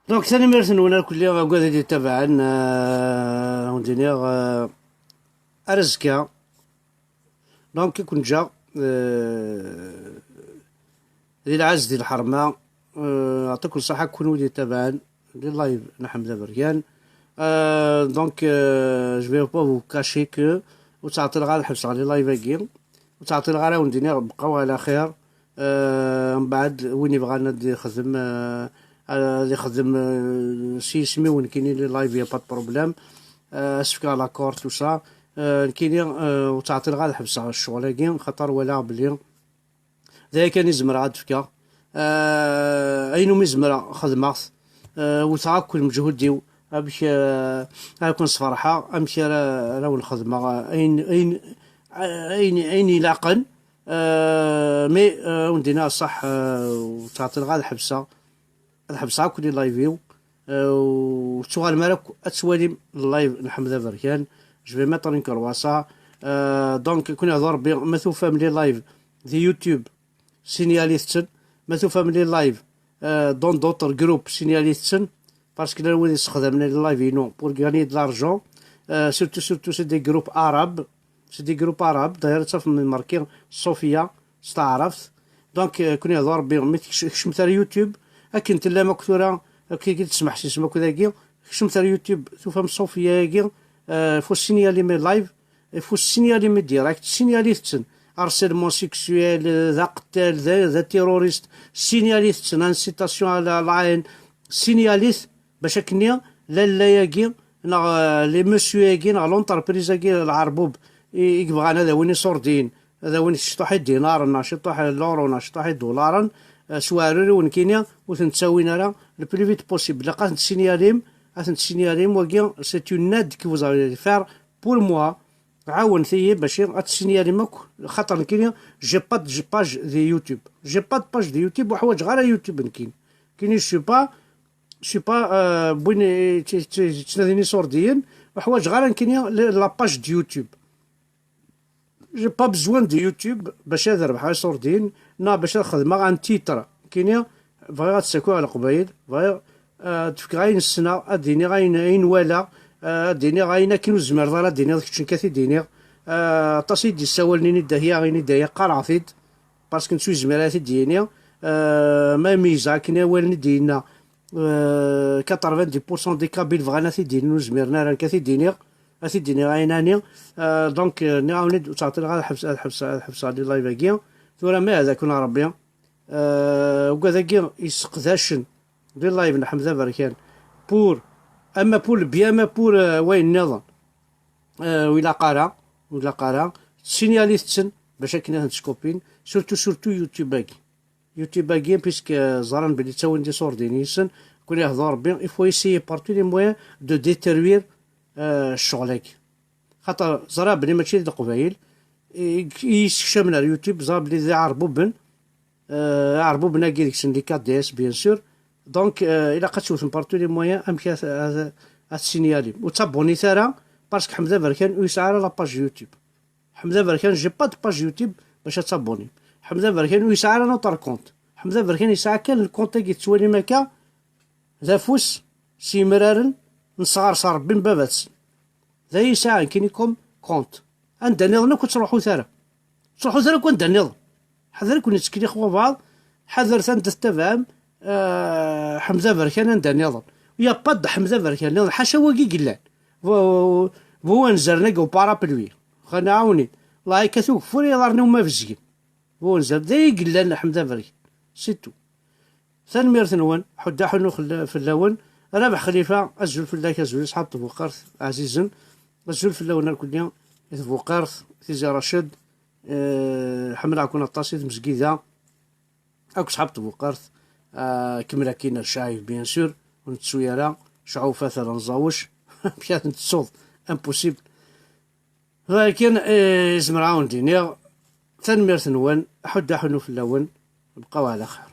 دونك ثاني مرسن ولا كل يوم قاعد يتابعن وندير ارزكا دونك كي كنت جا ديال العز ديال الحرمه يعطيكم الصحه كونوا يتابعن دي لايف نحمد بريان دونك جو في با فو كاشي كو وتعطي الغا الحبس على لايف كي وتعطي الغا وندير بقاو على خير من بعد وين يبغى يخدم يخدم شي سميون كاينين لي لايف يا با بروبليم اسفكا لاكور تو سا كاينين وتعطي الغا الحبس على الشغل كي خاطر ولا بلي ذا كان يزمر عاد فكا اينو ميزمر خدمات وتعاكل مجهود ديو باش غنكون صفرحة امشي راهو الخدمة اين يلاقن مي وندينا صح وتعطي غا الحبسة كل لايفيو وتشغل مالك اتوالي اللايف نحمد بركان جو ميتر كرواسا دونك كون يهضر مثو فاملي لايف دي يوتيوب سينياليستن مثو فاملي لايف دون دوتر جروب سينياليستن باسكو لا وين يستخدم اللايف ينو بور غاني د لارجون سورتو سي دي جروب عرب داير تصاف من ماركين صوفيا استعرفت دونك كون يهضر بهم كشمت اليوتيوب اكن تلا مكثوره كي تسمح شي اسمك ذاكي كشمت اليوتيوب تفهم صوفيا ياكي فو سينيالي مي لايف فو سينيالي مي ديريكت سينياليستن ارسلمون سيكسويل ذا قتال ذا تيروريست سينياليست انسيتاسيون على العين سينياليست باش كنيا لا ياكي لي مسيو ياكي لونتربريز ياكي العربوب يبغى هذا وين صوردين هذا وين شطوح الدينار ناشطوح اللورو ناشطوح الدولار سوارر وين كينيا وتنتساوينا راه لو بلو فيت بوسيبل لقات سينياليم وكي سي اون ناد كي فوز فار بور موا عاون ثيي باش اتسينياليمك خاطر كينيا جي با باج دي يوتيوب باج دي يوتيوب وحوايج غير يوتيوب كاين سي با بوين تناديني صورديين وحوايج غير كاينيا لا باج دي يوتيوب جي با بزوان دي يوتيوب باش نربح على صوردين باش نخدم ان تيتر كاينيا فغا تساكو على قبايل فغا تفك غاين السنه اديني غاين ولا اديني غاين كيلو زمر اديني داك الشيء كاثي ديني تصيد يساولني داهيه غاين داهيه قرعفيد باسكو نسوي زمرات ديني ما ميزا كنا والني دينا 90% دي كابيل فغانا في ديني زمرنا راه كاثي ديني ديني غايناني دونك نعاوني تعطي غا الحبس على لايف كيا ثورا ما هذا كنا ربي وكذا كي يسقداشن دي لايف نحمد بركان بور اما بور بيان ما بور وين النظام ولا قارا سينياليستن باش كنا نسكوبين سورتو يوتيوب باكي بيسك زران بلي تاون دي صور دينيسن كون يهضر بيان يفو يسيي بارتو لي موان دو ديتيروير شغلك خاطر زرا بلي ماشي د قبايل يسكشى من اليوتيوب زرا بلي ذا عربوبنا كي ديك سنديكات دي اس بيان سور دونك الا قتشوف بارتو لي موان امكي هاد وتابوني ثرا باسكو حمزه بركان ويسعى لا باج يوتيوب حمزه بركان جي با د باج يوتيوب باش تابوني حمزه بركان ويسعى نوتر كونت حمزه بركان يسعى كان الكونت كي تسوالي مكا ذا فوس سيمرارن نصغر بين بابات ذا يسعى كينيكم كونت عند نظن كنت تروحوا ثرا كنت نظن حذر كون تسكري خوا بعض حذر ثانت تفهم حمزه بركان عند نظن ويا باد حمزه بركان نظن حاشا واكي قلان بو نزرنا كو بارابلوي خلينا عاوني الله يكثوك فوري دارنا وما فزكين بو نزر ذا قلان حمزه بركان سيتو ثاني ميرثنون حدا حنو في اللون رابح خليفه ازول في الله كازول اصحاب تبوقارث عزيزا ازول في اللون الكل تبوقارث تيزي رشد حمل عكون الطاسيد مسكيده اكو صحاب تبوقارث كملا كاين الشايف بيان سور ونتسويرا شعوفه ثلا نزاوش مشات نتصوض امبوسيبل ولكن زمر عاون دينيغ ثاني ميرثنون حدا حنو في اللون بقاو على خير.